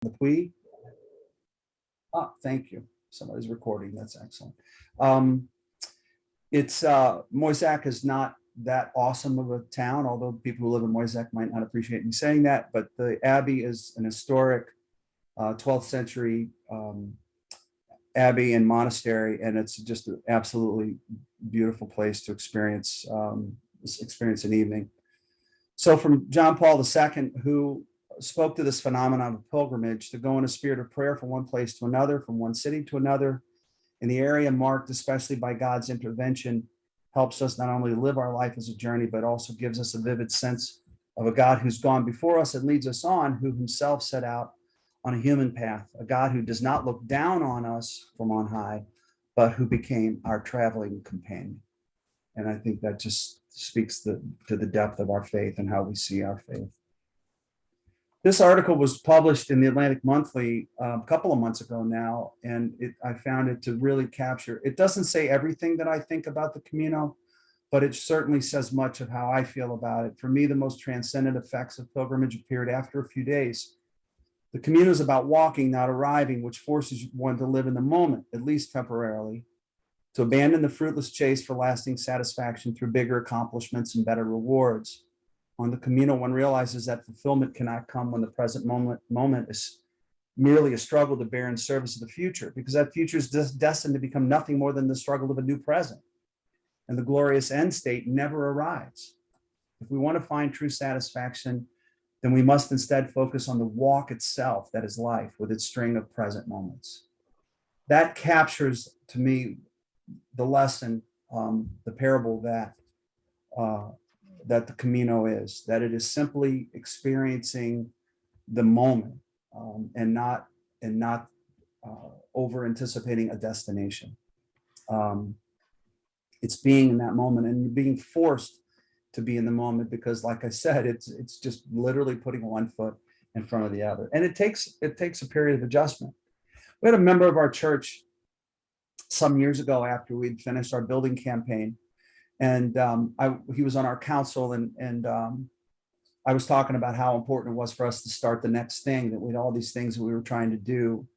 the Puy. Ah, thank you. Somebody's recording. That's excellent. Um, it's Moisac is not that awesome of a town, although people who live in Moisac might not appreciate me saying that. But the Abbey is an historic 12th century abbey and monastery, and it's just an absolutely beautiful place to experience an evening. So from John Paul II, who spoke to this phenomenon of pilgrimage, to go in a spirit of prayer from one place to another, from one city to another, in the area marked especially by God's intervention, helps us not only live our life as a journey, but also gives us a vivid sense of a God who's gone before us and leads us on, who himself set out on a human path, a God who does not look down on us from on high, but who became our traveling companion. And I think that just speaks to the depth of our faith and how we see our faith. This article was published in the Atlantic Monthly a couple of months ago now, and I found it to really capture. It doesn't say everything that I think about the Camino, but it certainly says much of how I feel about it. For me, the most transcendent effects of pilgrimage appeared after a few days. The Camino is about walking, not arriving, which forces one to live in the moment, at least temporarily, to abandon the fruitless chase for lasting satisfaction through bigger accomplishments and better rewards. On the Camino, one realizes that fulfillment cannot come when the present moment is merely a struggle to bear in service of the future, because that future is destined to become nothing more than the struggle of a new present. And the glorious end state never arrives. If we want to find true satisfaction, then we must instead focus on the walk itself, that is life, with its string of present moments. That captures, to me, the lesson, the parable that the Camino is, that it is simply experiencing the moment and not over anticipating a destination. It's being in that moment, and you're being forced to be in the moment because, like I said, it's just literally putting one foot in front of the other, and it takes a period of adjustment. We had a member of our church some years ago after we'd finished our building campaign, and he was on our council, and I was talking about how important it was for us to start the next thing, that we had all these things that we were trying to do.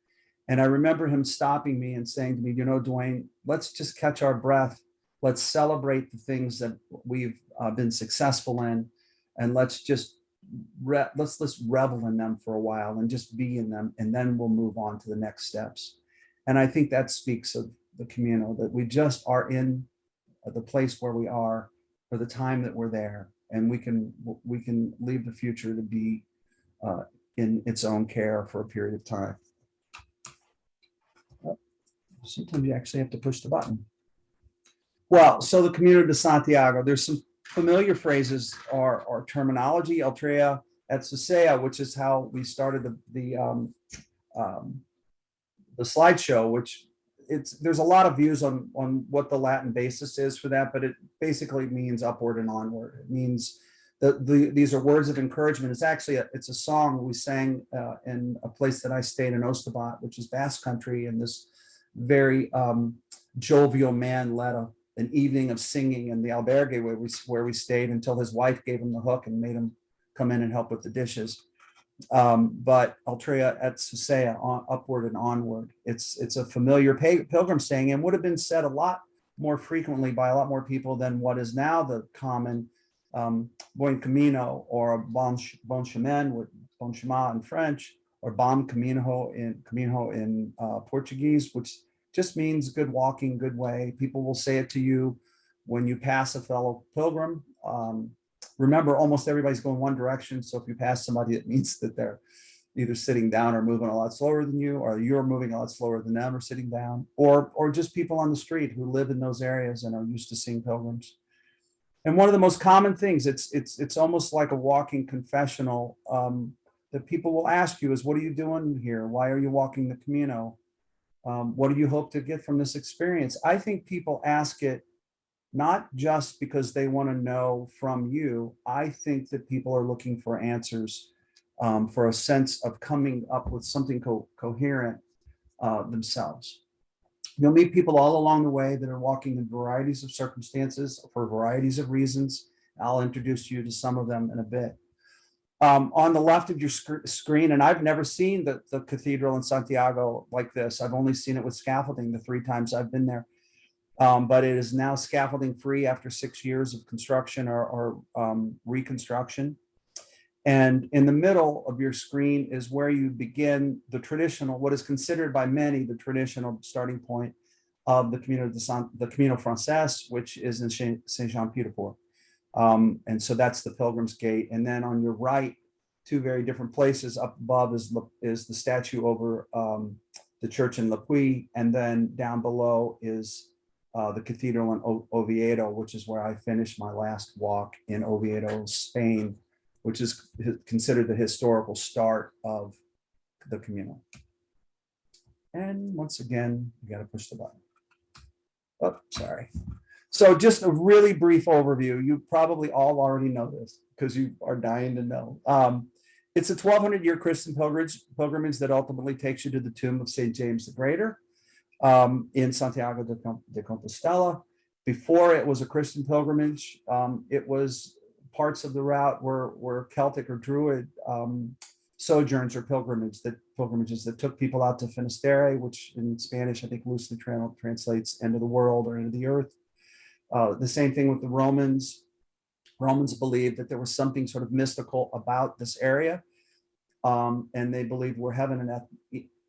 And I remember him stopping me and saying to me, Duayne, let's just catch our breath. Let's celebrate the things that we've been successful in, and let's just let's revel in them for a while and just be in them, and then we'll move on to the next steps. And I think that speaks of the Camino, that we just are in the place where we are for the time that we're there, and we can leave the future to be in its own care for a period of time. Sometimes you actually have to push the button. Well, so the Camino de Santiago, there's some familiar phrases or terminology, Altrea et Susea, which is how we started the slideshow, which there's a lot of views on what the Latin basis is for that, but it basically means upward and onward. It means these are words of encouragement. It's actually it's a song we sang in a place that I stayed in Ostabat, which is Basque country, and this very jovial man led an evening of singing in the albergue where we stayed until his wife gave him the hook and made him come in and help with the dishes. But Altrea et Susea, upward and onward. It's a familiar pilgrim saying, and would have been said a lot more frequently by a lot more people than what is now the common Buen Camino, or Bon Chemin, Bon Chemin in French, or Bom Camino in Portuguese, which just means good walking, good way. People will say it to you when you pass a fellow pilgrim. Remember, almost everybody's going one direction. So if you pass somebody, it means that they're either sitting down or moving a lot slower than you, or you're moving a lot slower than them or sitting down, or just people on the street who live in those areas and are used to seeing pilgrims. And one of the most common things, it's almost like a walking confessional that people will ask you is, what are you doing here? Why are you walking the Camino? What do you hope to get from this experience? I think people ask it not just because they want to know from you. I think that people are looking for answers, for a sense of coming up with something coherent themselves. You'll meet people all along the way that are walking in varieties of circumstances for varieties of reasons. I'll introduce you to some of them in a bit. On the left of your screen, and I've never seen the cathedral in Santiago like this. I've only seen it with scaffolding the 3 times I've been there. But it is now scaffolding free after 6 years of construction or reconstruction. And in the middle of your screen is where you begin the traditional, what is considered by many the traditional starting point of the Camino Frances, which is in Saint-Jean-Pied-de-Port. And so that's the Pilgrim's Gate. And then on your right, 2 very different places. Up above is the statue over the church in Le Puy, and then down below is the cathedral in Oviedo, which is where I finished my last walk in Oviedo, Spain, which is considered the historical start of the Camino. And once again, you got to push the button. Oh, sorry. So just a really brief overview. You probably all already know this because you are dying to know. It's a 1,200-year Christian pilgrimage that ultimately takes you to the tomb of St. James the Greater in Santiago de Compostela. Before it was a Christian pilgrimage, it was parts of the route were Celtic or Druid sojourns or pilgrimages that took people out to Finisterre, which in Spanish I think loosely translates end of the world or end of the earth. The same thing with the Romans. Romans believed that there was something sort of mystical about this area, and they believed where heaven and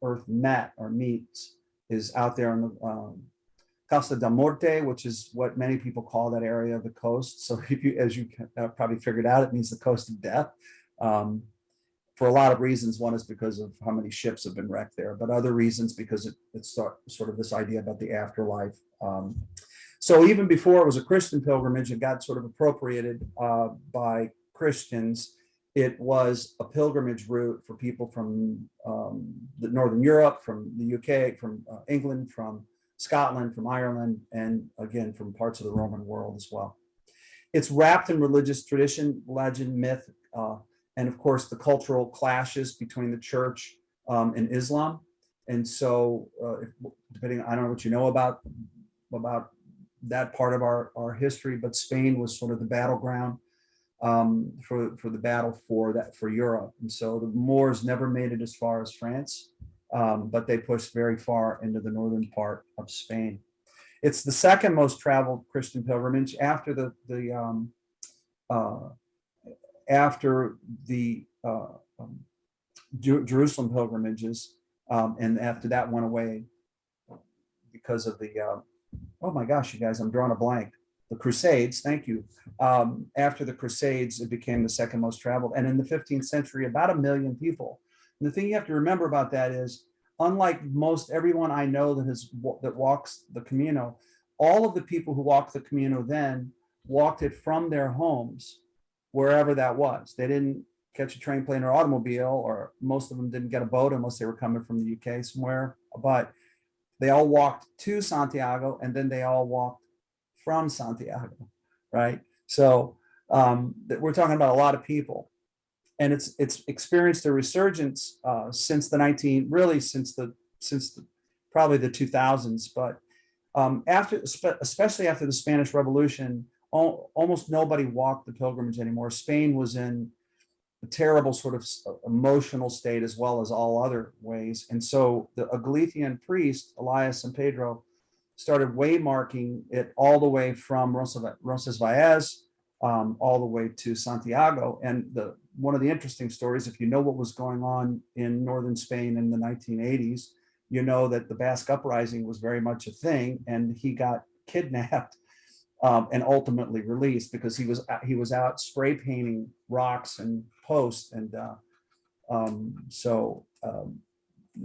earth met or meets is out there on the Costa da Morte, which is what many people call that area of the coast. So if you, as you probably figured out, it means the coast of death. For a lot of reasons. One is because of how many ships have been wrecked there, but other reasons because it's sort of this idea about the afterlife. So even before it was a Christian pilgrimage, it got sort of appropriated by Christians. It was a pilgrimage route for people from the Northern Europe, from the UK, from England, from Scotland, from Ireland, and again, from parts of the Roman world as well. It's wrapped in religious tradition, legend, myth, and of course, the cultural clashes between the church and Islam. And so, depending, I don't know what you know about that part of our history, but Spain was sort of the battleground for the battle for Europe. And so the Moors never made it as far as France, but they pushed very far into the northern part of Spain. It's the second most traveled Christian pilgrimage after the Jerusalem pilgrimages, and after that went away because of the oh my gosh, you guys, I'm drawing a blank. The Crusades, thank you. After the Crusades, it became the second most traveled. And in the 15th century, about 1 million people. And the thing you have to remember about that is, unlike most everyone I know that walks the Camino, all of the people who walked the Camino then walked it from their homes, wherever that was. They didn't catch a train, plane, or automobile, or most of them didn't get a boat unless they were coming from the UK somewhere. But they all walked to Santiago, and then they all walked from Santiago, right? So we're talking about a lot of people, and it's experienced a resurgence since probably the 2000s. But especially after the Spanish Revolution, almost nobody walked the pilgrimage anymore. Spain was in a terrible sort of emotional state as well as all other ways. And so a Galician priest, Elias and Pedro, started waymarking it all the way from Roncesvalles all the way to Santiago. And one of the interesting stories, if you know what was going on in northern Spain in the 1980s, you know that the Basque Uprising was very much a thing, and he got kidnapped and ultimately released because he was out spray painting rocks and posts, and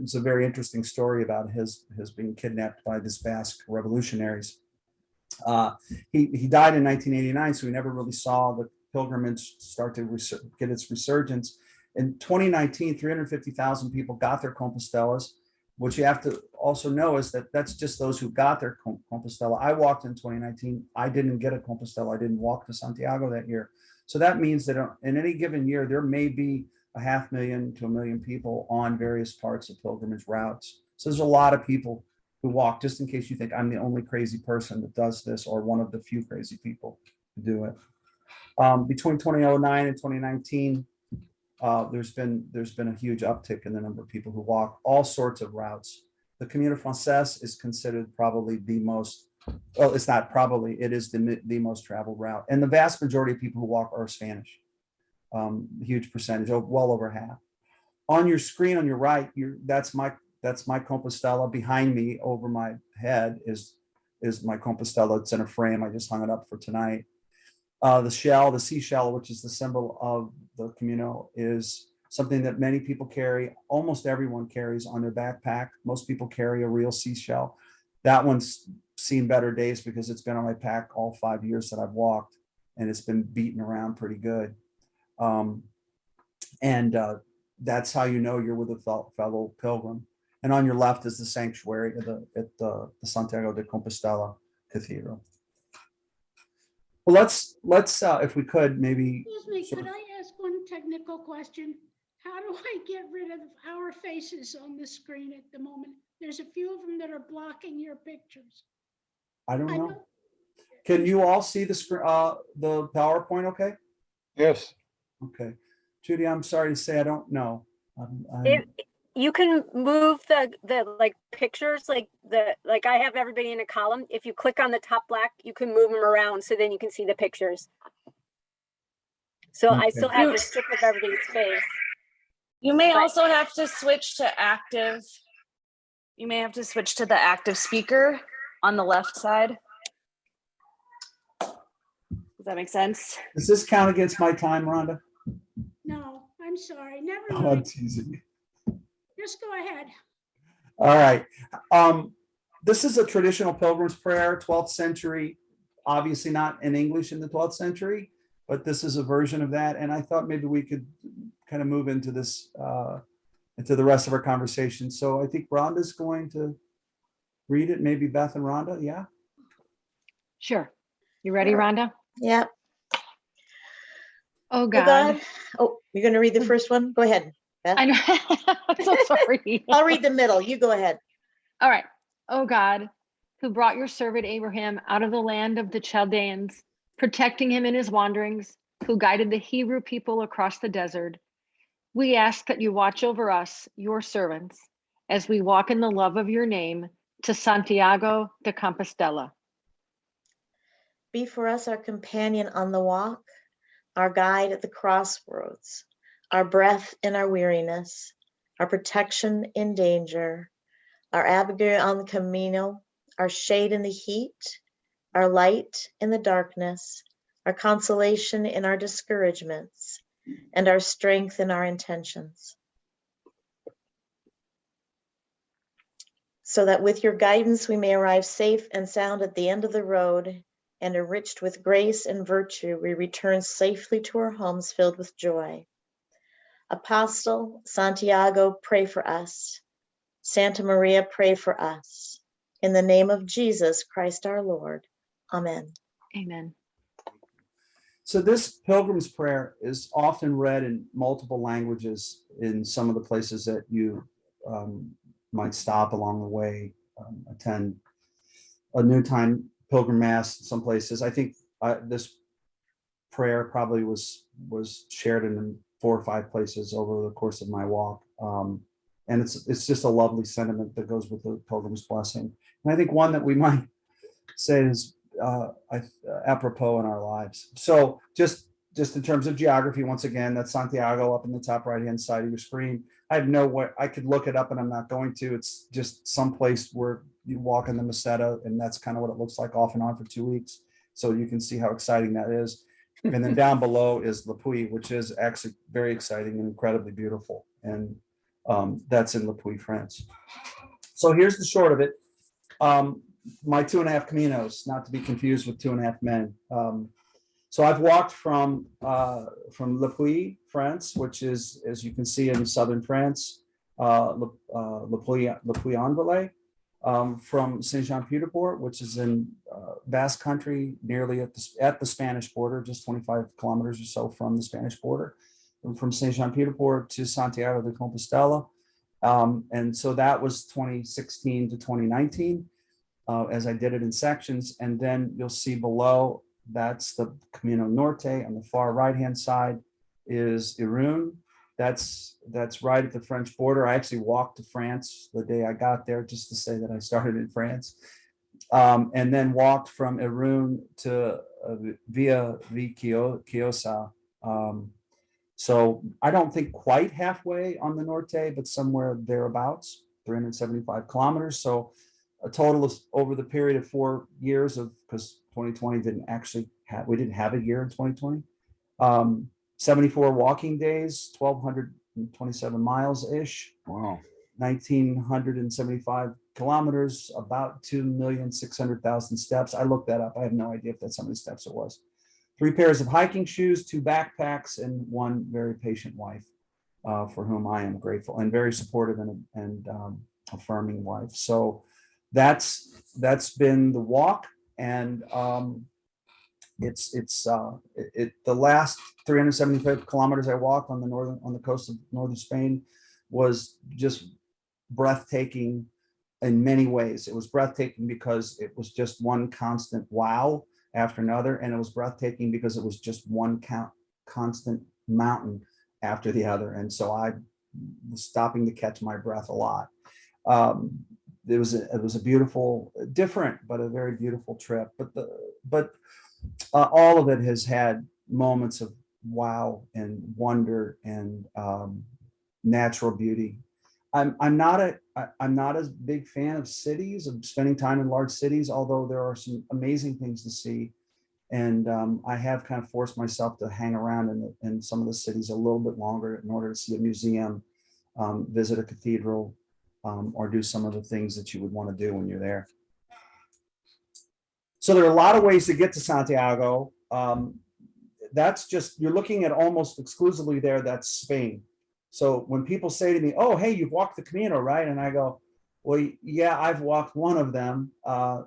it's a very interesting story about his being kidnapped by the Basque revolutionaries. He died in 1989, so we never really saw the pilgrimage start to get its resurgence. In 2019, 350,000 people got their Compostelas. What you have to also know is that that's just those who got their Compostela. I walked in 2019. I didn't get a Compostela. I didn't walk to Santiago that year. So that means that in any given year, there may be 500,000 to 1 million people on various parts of pilgrimage routes. So there's a lot of people who walk, just in case you think I'm the only crazy person that does this or one of the few crazy people to do it. Between 2009 and 2019, there's been a huge uptick in the number of people who walk all sorts of routes. The Camino Frances is considered probably the most, well, it's not probably, it is the most traveled route. And the vast majority of people who walk are Spanish. Huge percentage, well over half. On your screen on your right, that's my Compostela. Behind me, over my head, is my Compostela. It's in a frame. I just hung it up for tonight. The seashell, which is the symbol of the Camino, is something that many people carry. Almost everyone carries on their backpack. Most people carry a real seashell. That one's seen better days because it's been on my pack all 5 years that I've walked, and it's been beaten around pretty good. That's how you know you're with a fellow pilgrim. And on your left is the sanctuary at the Santiago de Compostela Cathedral. Well, let's if we could maybe. Excuse me, could I ask one technical question? How do I get rid of our faces on the screen at the moment? There's a few of them that are blocking your pictures. I don't know. Can you all see the screen, the PowerPoint? Okay. Yes. Okay. Judy, I'm sorry to say I don't know. You can move the like pictures, like I have everybody in a column. If you click on the top black, you can move them around so then you can see the pictures. So Okay. I still have the strip of everybody's face. You may also have to switch to active. You may have to switch to the active speaker on the left side. Does that make sense? Does this count against my time, Rhonda? No, I'm sorry. Never Oh, I'm mind. teasing you. Just go ahead. All right. This is a traditional pilgrim's prayer, 12th century, obviously not in English in the 12th century, but this is a version of that. And I thought maybe we could kind of move into this, into the rest of our conversation. So I think Rhonda's going to read it. Maybe Beth and Rhonda. Yeah. Sure. You ready, Rhonda? Yeah. Oh God. Oh, you're going to read the first one? Go ahead, Beth. I know. I'm so sorry. I'll read the middle. You go ahead. All right. Oh God, who brought your servant Abraham out of the land of the Chaldeans, protecting him in his wanderings, who guided the Hebrew people across the desert. We ask that you watch over us, your servants, as we walk in the love of your name to Santiago de Compostela. Be for us our companion on the walk, our guide at the crossroads, our breath in our weariness, our protection in danger, our Abigail on the Camino, our shade in the heat, our light in the darkness, our consolation in our discouragements, and our strength in our intentions. So that with your guidance we may arrive safe and sound at the end of the road, and enriched with grace and virtue, we return safely to our homes filled with joy. Apostle Santiago, pray for us. Santa Maria, pray for us. In the name of Jesus Christ our Lord. Amen. Amen. So this pilgrim's prayer is often read in multiple languages in some of the places that you might stop along the way, attend a noontime pilgrim mass some places. I think this prayer probably was shared in 4 or 5 places over the course of my walk. And it's just a lovely sentiment that goes with the pilgrim's blessing. And I think one that we might say is apropos in our lives. So just in terms of geography, once again, that's Santiago up in the top right-hand side of your screen. I have nowhere, I could look it up and I'm not going to. It's just someplace where you walk in the Meseta, and that's kind of what it looks like off and on for 2 weeks. So you can see how exciting that is. And then down below is Le Puy, which is actually very exciting and incredibly beautiful. And that's in Le Puy, France. So here's the short of it. My 2.5 Caminos, not to be confused with 2.5 men. So I've walked from Le Puy, France, which is, as you can see, in southern France, Le Puy-en-Velay, from Saint-Jean-Pied-de-Port, which is in Basque Country, nearly at the Spanish border, just 25 kilometers or so from the Spanish border, and from Saint-Jean-Pied-de-Port to Santiago de Compostela. And so that was 2016 to 2019, as I did it in sections. And then you'll see below, that's the Camino Norte. On the far right-hand side is Irún, That's right at the French border. I actually walked to France the day I got there just to say that I started in France. And then walked from Irun to via Chiosa. So I don't think quite halfway on the Norte, but somewhere thereabouts, 375 kilometers. So a total of over the period of 4 years of, because 2020 didn't actually have, we didn't have a year in 2020. 74 walking days, 1,227 miles-ish. Wow. 1,975 kilometers, about 2,600,000 steps. I looked that up. I have no idea if that's how many steps it was. 3 pairs of hiking shoes, 2 backpacks, and 1 very patient wife, for whom I am grateful, and very supportive and affirming wife. So that's been the walk, and the last 375 kilometers I walked on the coast of northern Spain was just breathtaking in many ways. It was breathtaking because it was just one constant wow after another, and it was breathtaking because it was just one constant mountain after the other. And so I was stopping to catch my breath a lot. It was a beautiful, different, but a very beautiful trip. But all of it has had moments of wow and wonder and natural beauty. I'm not a big fan of cities, of spending time in large cities, although there are some amazing things to see. And I have kind of forced myself to hang around in some of the cities a little bit longer in order to see a museum, visit a cathedral, or do some of the things that you would want to do when you're there. So there are a lot of ways to get to Santiago. That's just, you're looking at almost exclusively there, that's Spain. So when people say to me, oh, hey, you've walked the Camino, right? And I go, well, yeah, I've walked one of them.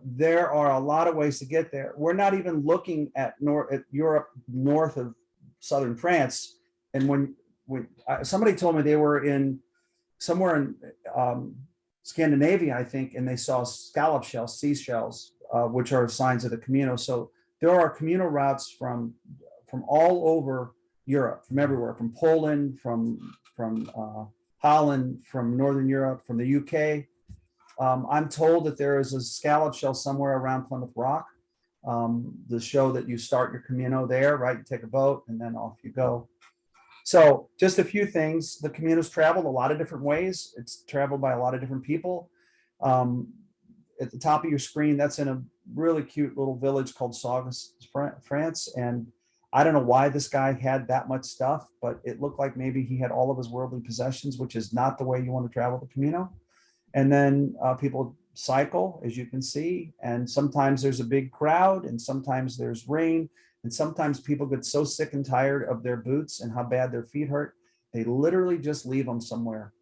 There are a lot of ways to get there. We're not even looking at Europe north of southern France. And when somebody told me they were somewhere in Scandinavia, I think, and they saw scallop shells, seashells, which are signs of the Camino. So there are Camino routes from all over Europe, from everywhere, from Poland, from Holland, from Northern Europe, from the UK. I'm told that there is a scallop shell somewhere around Plymouth Rock. The show that you start your Camino there, right? You take a boat and then off you go. So just a few things. The Camino's traveled a lot of different ways. It's traveled by a lot of different people. At the top of your screen, that's in a really cute little village called Saugus, France. And I don't know why this guy had that much stuff, but it looked like maybe he had all of his worldly possessions, which is not the way you want to travel the Camino. And then people cycle, as you can see, and sometimes there's a big crowd, and sometimes there's rain, and sometimes people get so sick and tired of their boots and how bad their feet hurt, they literally just leave them somewhere.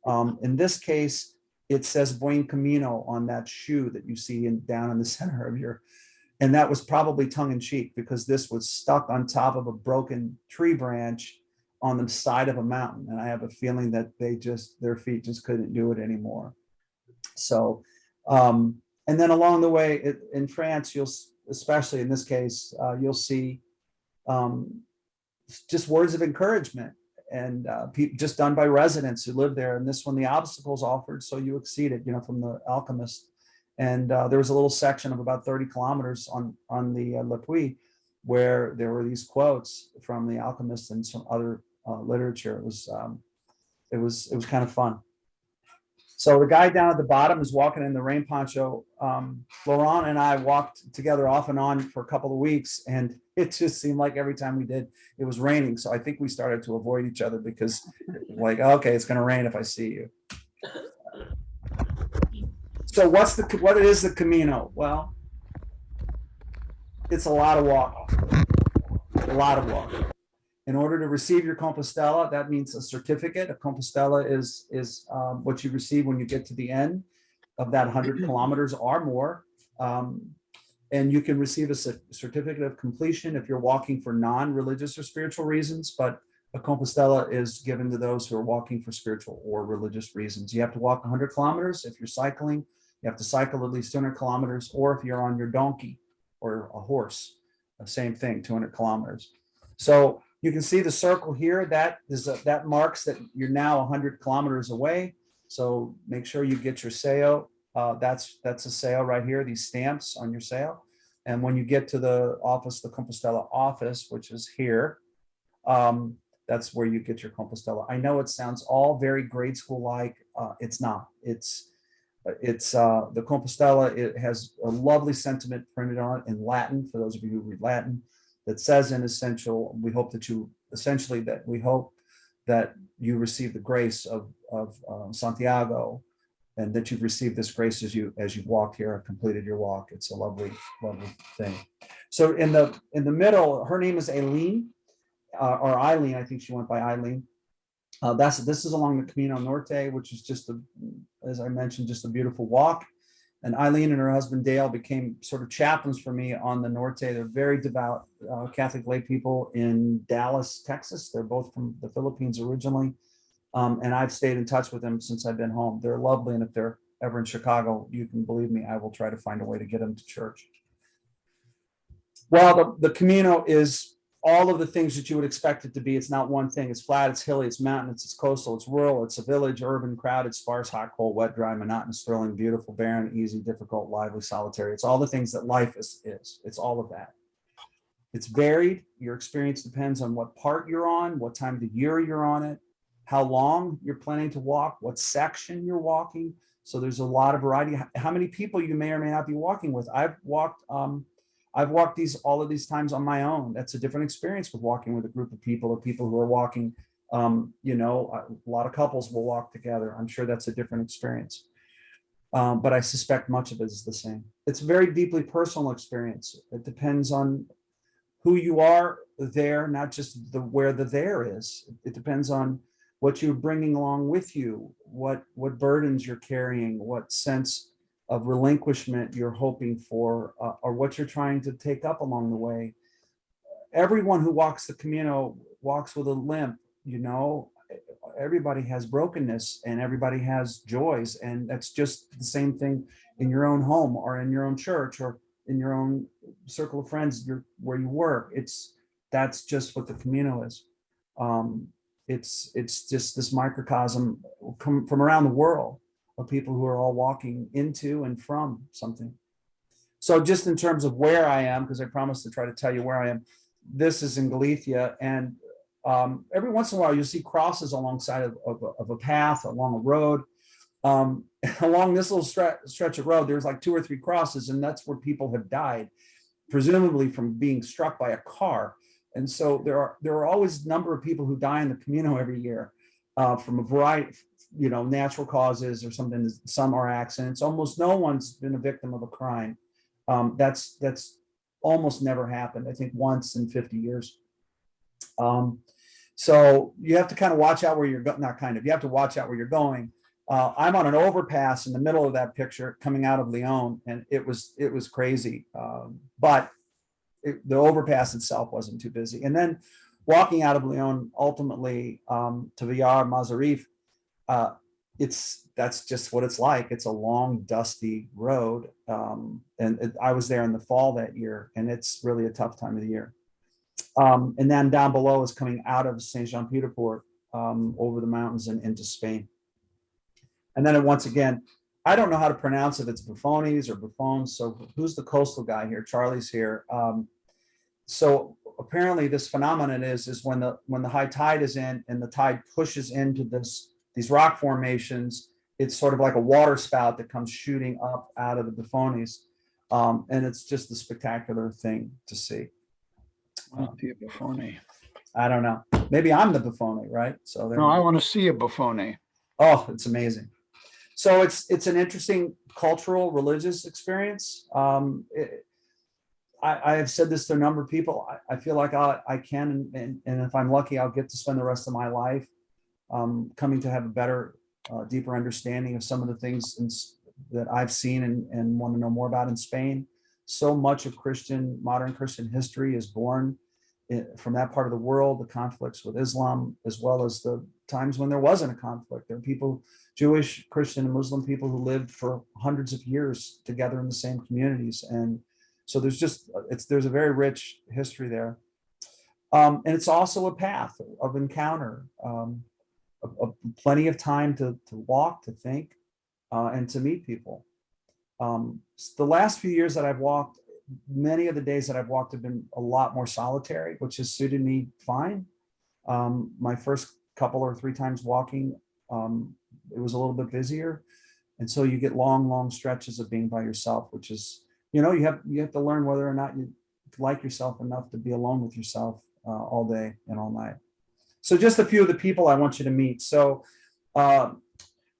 In this case, it says Buen Camino on that shoe that you see down in the center of your, and that was probably tongue-in-cheek because this was stuck on top of a broken tree branch on the side of a mountain. And I have a feeling that their feet just couldn't do it anymore. So, and then along the way in France, especially in this case, you'll see just words of encouragement and just done by residents who live there. And this one, the obstacles offered, so you exceeded, from the Alchemist. And there was a little section of about 30 kilometers on the Le Puy where there were these quotes from the Alchemist and some other literature. It was kind of fun. So the guy down at the bottom is walking in the rain poncho. Laurent and I walked together off and on for a couple of weeks, and it just seemed like every time we did, it was raining. So I think we started to avoid each other because, like, okay, it's going to rain if I see you. So what is the Camino? Well, it's a lot of walk. A lot of walk. In order to receive your Compostela, that means a certificate. A Compostela is what you receive when you get to the end of that 100 kilometers or more. And you can receive a certificate of completion if you're walking for non-religious or spiritual reasons, but a Compostela is given to those who are walking for spiritual or religious reasons. You have to walk 100 kilometers. If you're cycling, you have to cycle at least 200 kilometers, or if you're on your donkey or a horse, the same thing, 200 kilometers. So You can see the circle here. That marks that you're now 100 kilometers away. So make sure you get your sail. That's a sail right here, these stamps on your sail. And when you get to the office, the Compostela office, which is here, that's where you get your Compostela. I know it sounds all very grade school like. It's not. It's the Compostela. It has a lovely sentiment printed on it in Latin, for those of you who read Latin, that says in essential, we hope that you receive the grace of Santiago, and that you've received this grace as you walk here and completed your walk. It's a lovely, lovely thing. So in the middle, her name is Aileen, or Eileen. I think she went by Eileen. This is along the Camino Norte, which is just as I mentioned, just a beautiful walk. And Eileen and her husband Dale became sort of chaplains for me on the Norte. They're very devout Catholic lay people in Dallas, Texas. They're both from the Philippines originally. And I've stayed in touch with them since I've been home. They're lovely. And if they're ever in Chicago, you can believe me, I will try to find a way to get them to church. Well, the Camino is all of the things that you would expect it to be. It's not one thing. It's flat, it's hilly, it's mountainous, it's coastal, it's rural, it's a village, urban, crowded, sparse, hot, cold, wet, dry, monotonous, thrilling, beautiful, barren, easy, difficult, lively, solitary. It's all the things that life is. It's all of that. It's varied. Your experience depends on what part you're on, what time of the year you're on it, how long you're planning to walk, what section you're walking. So there's a lot of variety. How many people you may or may not be walking with. I've walked all of these times on my own. That's a different experience with walking with a group of people, or people who are walking. A lot of couples will walk together. I'm sure that's a different experience. But I suspect much of it is the same. It's a very deeply personal experience. It depends on who you are there, not just where the there is. It depends on what you're bringing along with you, what burdens you're carrying, what sense of relinquishment you're hoping for, or what you're trying to take up along the way. Everyone who walks the Camino walks with a limp, everybody has brokenness and everybody has joys. And that's just the same thing in your own home or in your own church or in your own circle of friends where you work. That's just what the Camino is. It's just this microcosm from around the world of people who are all walking into and from something. So just in terms of where I am, because I promised to try to tell you where I am, this is in Galicia. And every once in a while, you'll see crosses alongside of a path, along a road. Along this little stretch of road, there's like 2 or 3 crosses, and that's where people have died, presumably from being struck by a car. And so there are always a number of people who die in the Camino every year from a variety, natural causes or something. Some are accidents. Almost no one's been a victim of a crime. That's almost never happened. I think once in 50 years. So you have to kind of watch out where you're going. Not kind of. You have to watch out where you're going. I'm on an overpass in the middle of that picture coming out of Leon, and it was crazy. But the overpass itself wasn't too busy. And then walking out of Leon ultimately to Villar Mazarif, that's just what it's like. It's a long, dusty road. I was there in the fall that year, and it's really a tough time of the year. And then down below is coming out of Saint Jean Pied de Port over the mountains and into Spain. And then once again, I don't know how to pronounce if it's Buffones or Buffones. So who's the coastal guy here? Charlie's here. So apparently this phenomenon is when the high tide is in and the tide pushes into these rock formations, it's sort of like a water spout that comes shooting up out of the Buffones. And it's just a spectacular thing to see. See a Buffone. I don't know. Maybe I'm the Buffone, right? So No, I want to see a Buffone. Oh, it's amazing. So it's an interesting cultural, religious experience. I have said this to a number of people. I feel like I can, and if I'm lucky, I'll get to spend the rest of my life coming to have a better, deeper understanding of some of the things that I've seen and want to know more about in Spain. So much of modern Christian history is born from that part of the world, the conflicts with Islam, as well as the times when there wasn't a conflict. There are people, Jewish, Christian, and Muslim people who lived for hundreds of years together in the same communities. And so there's a very rich history there. And it's also a path of encounter, plenty of time to walk, to think, and to meet people. The last few years that I've walked, many of the days that I've walked have been a lot more solitary, which has suited me fine. My first couple or 3 times walking, it was a little bit busier. And so you get long stretches of being by yourself, which is, you have to learn whether or not you like yourself enough to be alone with yourself all day and all night. So just a few of the people I want you to meet. So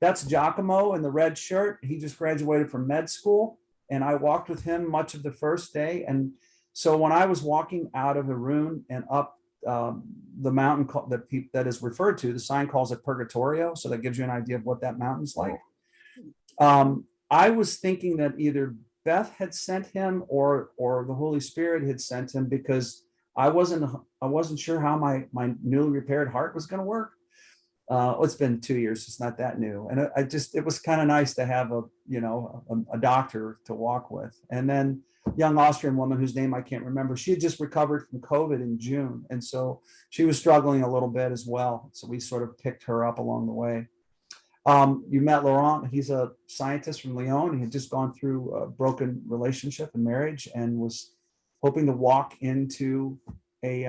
that's Giacomo in the red shirt. He just graduated from med school, and I walked with him much of the first day. And so when I was walking out of the room and up the mountain that is referred to, the sign calls it Purgatorio. So that gives you an idea of what that mountain's like. I was thinking that either Beth had sent him or the Holy Spirit had sent him, because I wasn't sure how my newly repaired heart was going to work. It's been 2 years. It's not that new. And it was kind of nice to have a doctor to walk with. And then young Austrian woman whose name I can't remember, she had just recovered from COVID in June. And so she was struggling a little bit as well. So we sort of picked her up along the way. You met Laurent. He's a scientist from Lyon. He had just gone through a broken relationship and marriage and was hoping to walk into a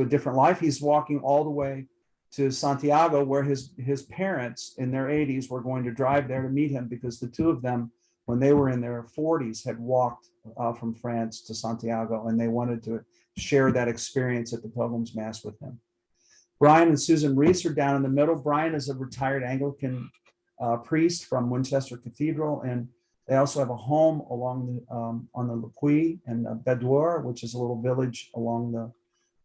different life. He's walking all the way to Santiago, where his parents in their 80s were going to drive there to meet him, because the two of them, when they were in their 40s, had walked from France to Santiago, and they wanted to share that experience at the Pilgrim's Mass with him. Brian and Susan Reese are down in the middle. Brian is a retired Anglican priest from Winchester Cathedral, and they also have a home along on the Le Puy and Bedouar, which is a little village along the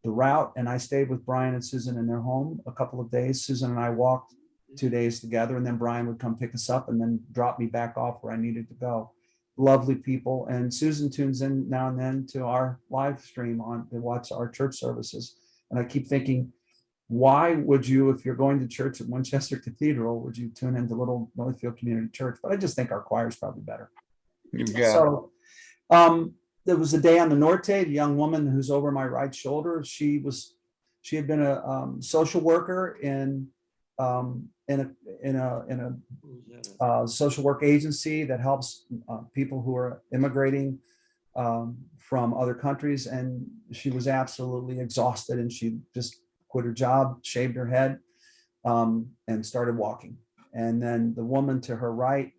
route. And I stayed with Brian and Susan in their home a couple of days. Susan and I walked 2 days together, and then Brian would come pick us up and then drop me back off where I needed to go. Lovely people. And Susan tunes in now and then to our live stream to watch our church services. And I keep thinking, why would you, if you're going to church at Winchester Cathedral, would you tune into little Northfield Community Church? But I just think our choir is probably better. You got So there was a day on the Norte, the young woman who's over my right shoulder. She had been a social worker in a social work agency that helps people who are immigrating from other countries. And she was absolutely exhausted, and she just quit her job, shaved her head, and started walking. And then the woman to her right,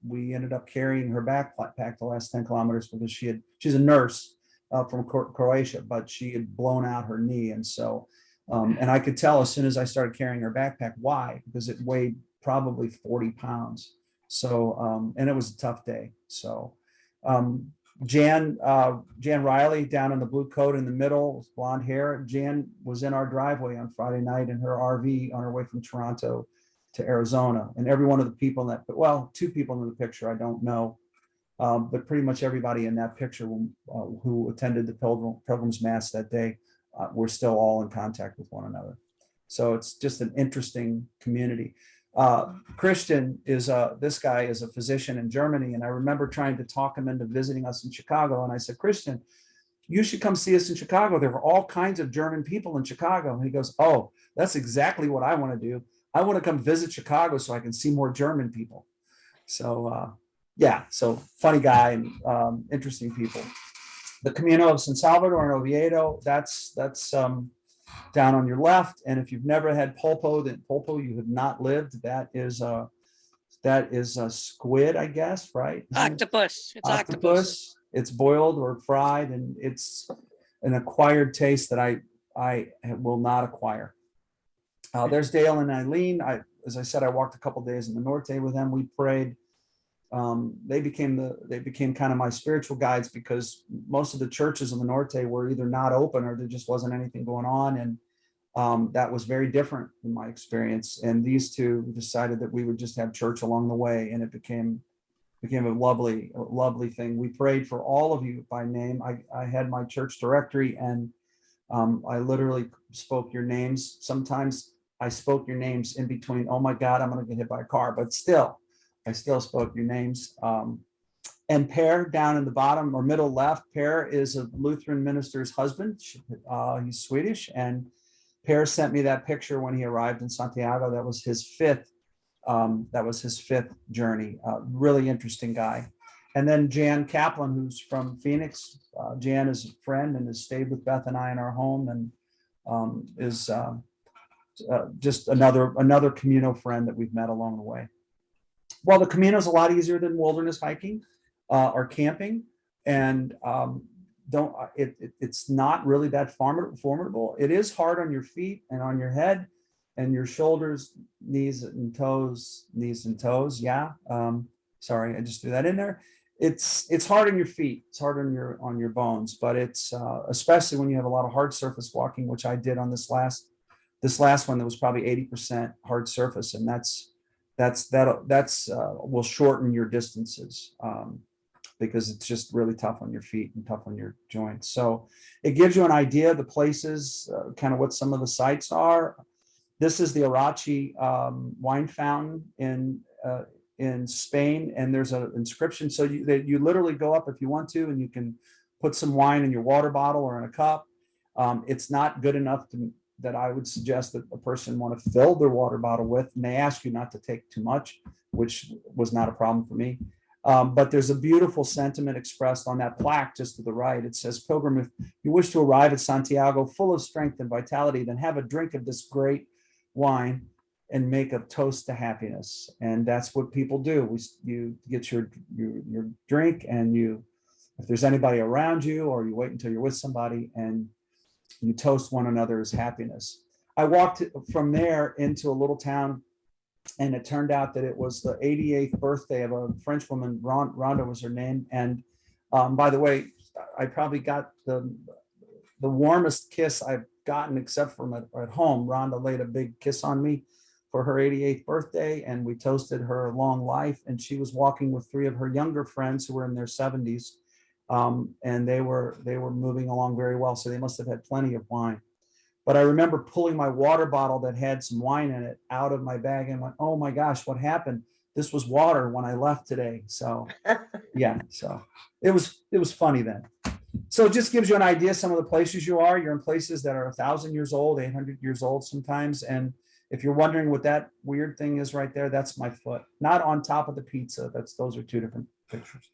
we ended up carrying her backpack the last 10 kilometers because she's a nurse from Croatia, but she had blown out her knee. And so, and I could tell as soon as I started carrying her backpack, why, because it weighed probably 40 pounds. So, and it was a tough day. So, Jan Riley down in the blue coat in the middle, blonde hair. Jan was in our driveway on Friday night in her RV on her way from Toronto to Arizona. And every one of the people in that, well, 2 people in the picture I don't know, but pretty much everybody in that picture who attended the Pilgrim's Mass that day, we're still all in contact with one another. So it's just an interesting community. Christian this guy is a physician in Germany, and I remember trying to talk him into visiting us in Chicago. And I said, Christian, you should come see us in Chicago. There are all kinds of German people in Chicago. And he goes, oh, that's exactly what I want to do. I want to come visit Chicago so I can see more German people. So yeah, so funny guy and interesting people. The Camino of San Salvador in Oviedo, that's down on your left. And if you've never had pulpo, then pulpo, you have not lived. That is a squid, I guess, right? Octopus. It's Octopus. It's boiled or fried, and it's an acquired taste that I will not acquire. There's Dale and Eileen. As I said, I walked a couple days in the Norte with them. We prayed. They became kind of my spiritual guides, because most of the churches in the Norte were either not open or there just wasn't anything going on. And that was very different in my experience. And these two decided that we would just have church along the way. And it became a lovely thing. We prayed for all of you by name. I had my church directory, and I literally spoke your names. Sometimes I spoke your names in between, oh my God, I'm going to get hit by a car, but still, I still spoke your names. And Per down in the bottom or middle left, Per is a Lutheran minister's husband. He's Swedish, and Per sent me that picture when he arrived in Santiago. That was his fifth journey. Really interesting guy. And then Jan Kaplan, who's from Phoenix. Jan is a friend and has stayed with Beth and I in our home, and is just another Camino friend that we've met along the way. Well, the Camino is a lot easier than wilderness hiking or camping, and it's not really that formidable. It is hard on your feet and on your head and your shoulders, knees and toes. Yeah. Sorry, I just threw that in there. It's hard on your feet. It's hard on your bones, but it's especially when you have a lot of hard surface walking, which I did on this last one that was probably 80% hard surface, and that's will shorten your distances because it's just really tough on your feet and tough on your joints. So it gives you an idea of the places, kind of what some of the sites are. This is the Arachi wine fountain in Spain, and there's an inscription. So you literally go up if you want to, and you can put some wine in your water bottle or in a cup. It's not good enough that I would suggest that a person want to fill their water bottle with, and they ask you not to take too much, which was not a problem for me. But there's a beautiful sentiment expressed on that plaque just to the right. It says, "Pilgrim, if you wish to arrive at Santiago full of strength and vitality, then have a drink of this great wine and make a toast to happiness." And that's what people do. You get your drink, and if there's anybody around you, or you wait until you're with somebody, and you toast one another's happiness. I walked from there into a little town, and it turned out that it was the 88th birthday of a French woman. Rhonda was her name. And by the way, I probably got the warmest kiss I've gotten, except from at home. Rhonda laid a big kiss on me for her 88th birthday, and we toasted her long life. And she was walking with three of her younger friends who were in their 70s. And they were moving along very well. So they must have had plenty of wine. But I remember pulling my water bottle that had some wine in it out of my bag and went, "Oh my gosh, what happened? This was water when I left today." So yeah, so it was funny then. So it just gives you an idea some of the places you're in places that are 1,000 years old, 800 years old sometimes. And if you're wondering what that weird thing is right there, that's my foot, not on top of the pizza. Those are two different pictures.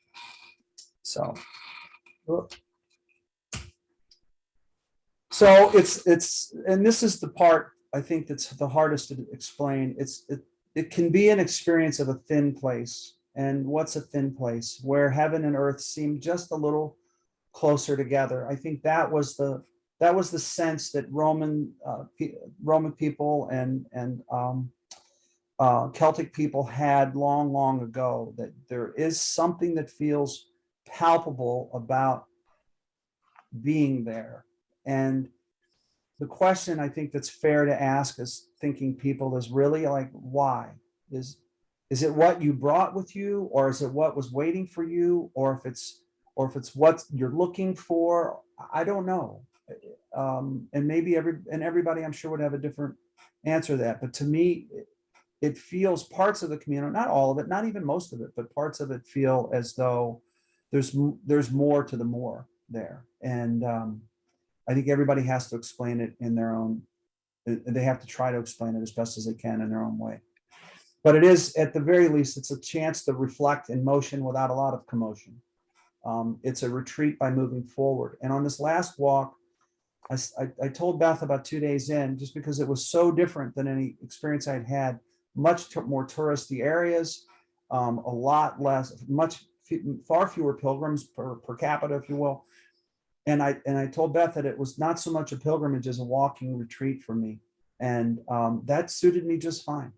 So it's and this is the part I think that's the hardest to explain. It can be an experience of a thin place. And what's a thin place? Where heaven and earth seem just a little closer together. I think that was the sense that Roman people and Celtic people had long ago, that there is something that feels palpable about being there. And the question I think that's fair to ask as thinking people is really like, why? Is it what you brought with you, or is it what was waiting for you, or if it's what you're looking for? I don't know. And maybe everybody I'm sure would have a different answer to that. But to me, it feels parts of the community, not all of it, not even most of it, but parts of it feel as though there's more to the more there. And I think everybody has to explain it in their own, they have to try to explain it as best as they can in their own way. But it is, at the very least, it's a chance to reflect in motion without a lot of commotion. It's a retreat by moving forward. And on this last walk, I told Beth about 2 days in, just because it was so different than any experience I'd had, much more touristy areas, a lot less, far fewer pilgrims per capita, if you will. And I told Beth that it was not so much a pilgrimage as a walking retreat for me. And that suited me just fine.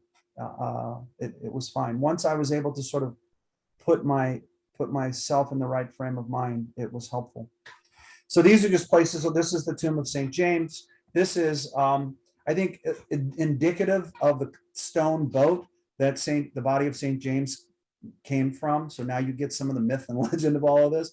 It was fine. Once I was able to sort of put myself in the right frame of mind, it was helpful. So these are just places. So this is the tomb of St. James. This is, I think, indicative of the stone boat that the body of St. James came from. So now you get some of the myth and legend of all of this.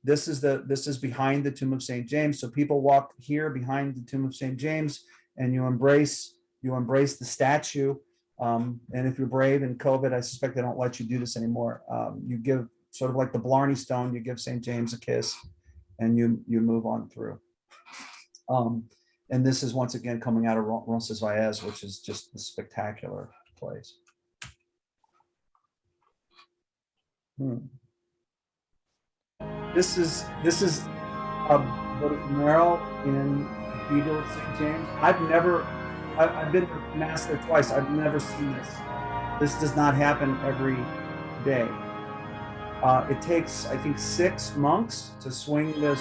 This is behind the tomb of St. James. So people walk here behind the tomb of St. James, and you embrace the statue. And if you're brave in COVID, I suspect they don't let you do this anymore. You give sort of like the Blarney Stone. You give St. James a kiss, and you move on through. And this is once again coming out of Roncesvalles, which is just a spectacular place. This is Merrill in Cathedral of St. James. I've been to Mass there twice. I've never seen this. This does not happen every day. It takes, I think, 6 monks to swing this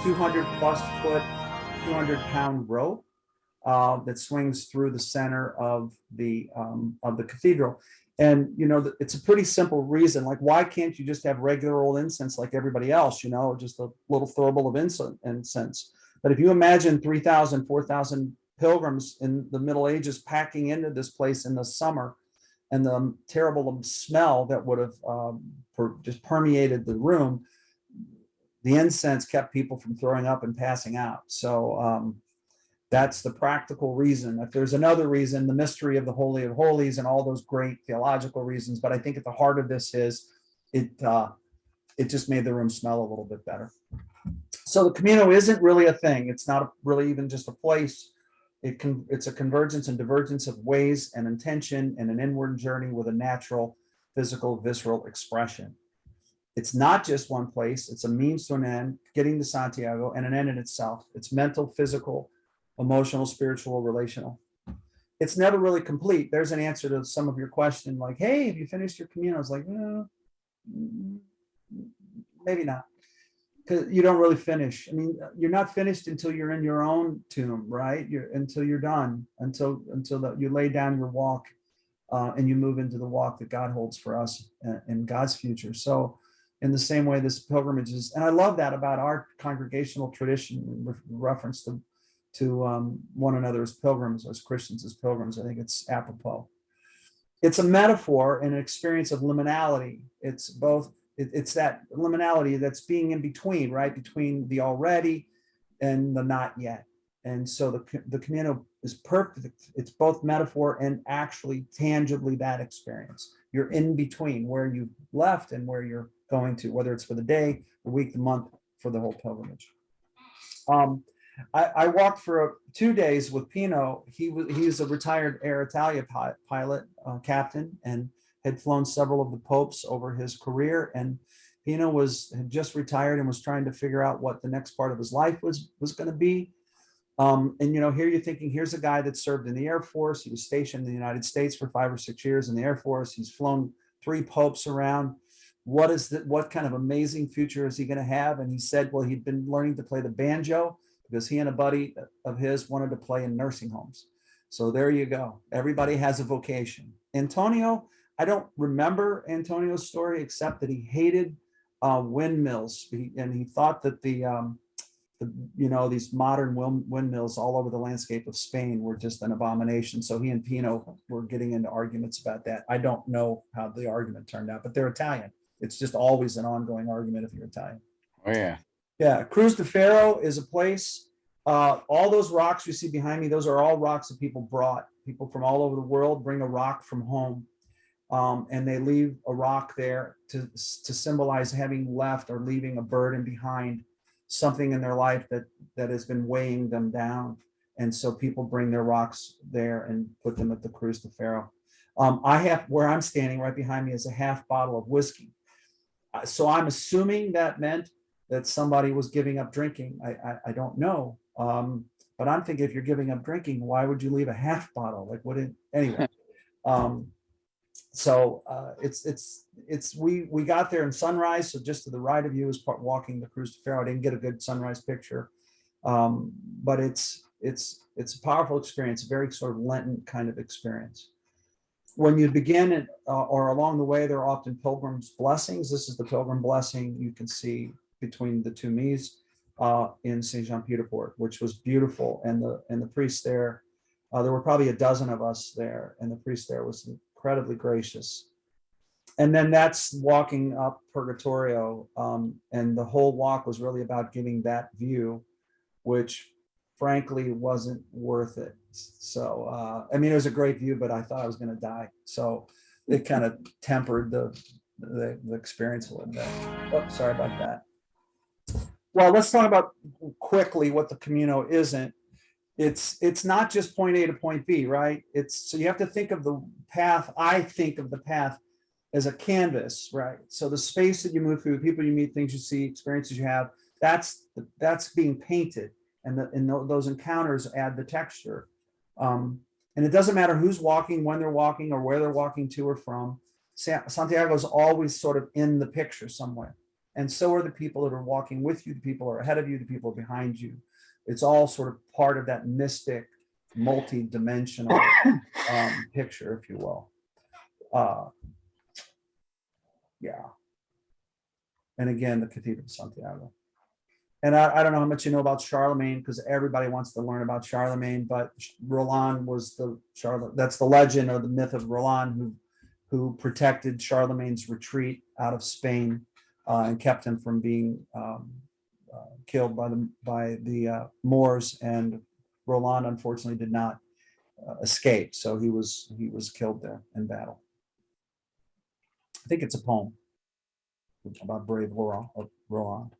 200 plus foot, 200-pound rope that swings through the center of the cathedral. And, you know, it's a pretty simple reason. Like, why can't you just have regular old incense like everybody else, you know, just a little thurible of incense? But if you imagine 3,000, 4,000 pilgrims in the Middle Ages packing into this place in the summer, and the terrible smell that would have just permeated the room, the incense kept people from throwing up and passing out. So that's the practical reason. If there's another reason, the mystery of the Holy of Holies and all those great theological reasons, but I think at the heart of this is it just made the room smell a little bit better. So the Camino isn't really a thing. It's not really even just a place. It's a convergence and divergence of ways and intention and an inward journey with a natural, physical, visceral expression. It's not just one place. It's a means to an end, getting to Santiago, and an end in itself. It's mental, physical, emotional, spiritual, relational. It's never really complete. There's an answer to some of your question, like, hey, have you finished your Camino? I was like, maybe not. Because you don't really finish. I mean, you're not finished until you're in your own tomb, right? Until you're done, until you lay down your walk and you move into the walk that God holds for us in God's future. So in the same way, this pilgrimage is, and I love that about our congregational tradition in reference to one another as pilgrims, as Christians as pilgrims. I think it's apropos. It's a metaphor and an experience of liminality. It's both. It's that liminality that's being in between, right? Between the already and the not yet. And so the Camino is perfect. It's both metaphor and actually tangibly that experience. You're in between where you left and where you're going to, whether it's for the day, the week, the month, for the whole pilgrimage. I walked for 2 days with Pino. He's a retired Air Italia pilot, captain, and had flown several of the popes over his career. And Pino had just retired and was trying to figure out what the next part of his life was going to be. And, you know, here you're thinking, here's a guy that served in the Air Force. He was stationed in the United States for 5 or 6 years in the Air Force. He's flown 3 popes around. What kind of amazing future is he going to have? And he said, well, he'd been learning to play the banjo because he and a buddy of his wanted to play in nursing homes. So there you go. Everybody has a vocation. Antonio, I don't remember Antonio's story except that he hated windmills, and he thought that these modern windmills all over the landscape of Spain were just an abomination. So he and Pino were getting into arguments about that. I don't know how the argument turned out, but they're Italian. It's just always an ongoing argument if you're Italian. Oh yeah. Yeah, Cruz de Ferro is a place. All those rocks you see behind me, those are all rocks that people brought. People from all over the world bring a rock from home. And they leave a rock there to symbolize having left or leaving a burden behind, something in their life that has been weighing them down. And so people bring their rocks there and put them at the Cruz de Ferro. Where I'm standing right behind me is a half bottle of whiskey. So I'm assuming that meant that somebody was giving up drinking. I don't know. But I'm thinking, if you're giving up drinking, why would you leave a half bottle? Anyway. So we got there in sunrise. So just to the right of you is walking the Cruz de Ferro. I didn't get a good sunrise picture, but it's a powerful experience, a very sort of Lenten kind of experience. When you begin or along the way, there are often pilgrim's blessings. This is the pilgrim blessing you can see between the two Me's in Saint Jean Pied de Port, which was beautiful, and the priest there. There were probably a dozen of us there, and the priest there was incredibly gracious. And then that's walking up Purgatorio, and the whole walk was really about getting that view, which frankly wasn't worth it. So, I mean, it was a great view, but I thought I was going to die. So it kind of tempered the experience a little bit. Oh, sorry about that. Well, let's talk about quickly what the Camino isn't. It's not just point A to point B, right? So you have to think of the path. I think of the path as a canvas, right? So the space that you move through, the people you meet, things you see, experiences you have, that's being painted, and those encounters add the texture. And it doesn't matter who's walking, when they're walking, or where they're walking to or from. Santiago is always sort of in the picture somewhere. And so are the people that are walking with you, the people who are ahead of you, the people behind you. It's all sort of part of that mystic, multi-dimensional picture, if you will. Yeah. And again, the Cathedral of Santiago. And I don't know how much you know about Charlemagne, because everybody wants to learn about Charlemagne, but Roland was that's the legend or the myth of Roland who protected Charlemagne's retreat out of Spain and kept him from being killed by the Moors. And Roland unfortunately did not escape, so he was killed there in battle. I think it's a poem about brave Roland.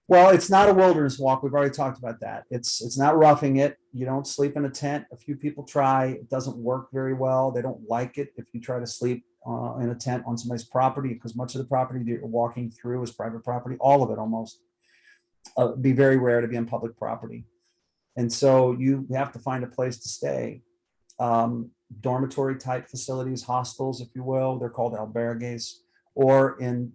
Well, it's not a wilderness walk. We've already talked about that. It's not roughing it. You don't sleep in a tent. A few people try. It doesn't work very well. They don't like it if you try to sleep in a tent on somebody's property, because much of the property that you're walking through is private property. All of it almost. It'd be very rare to be on public property. And so you have to find a place to stay. Dormitory type facilities, hostels, if you will. They're called albergues, or in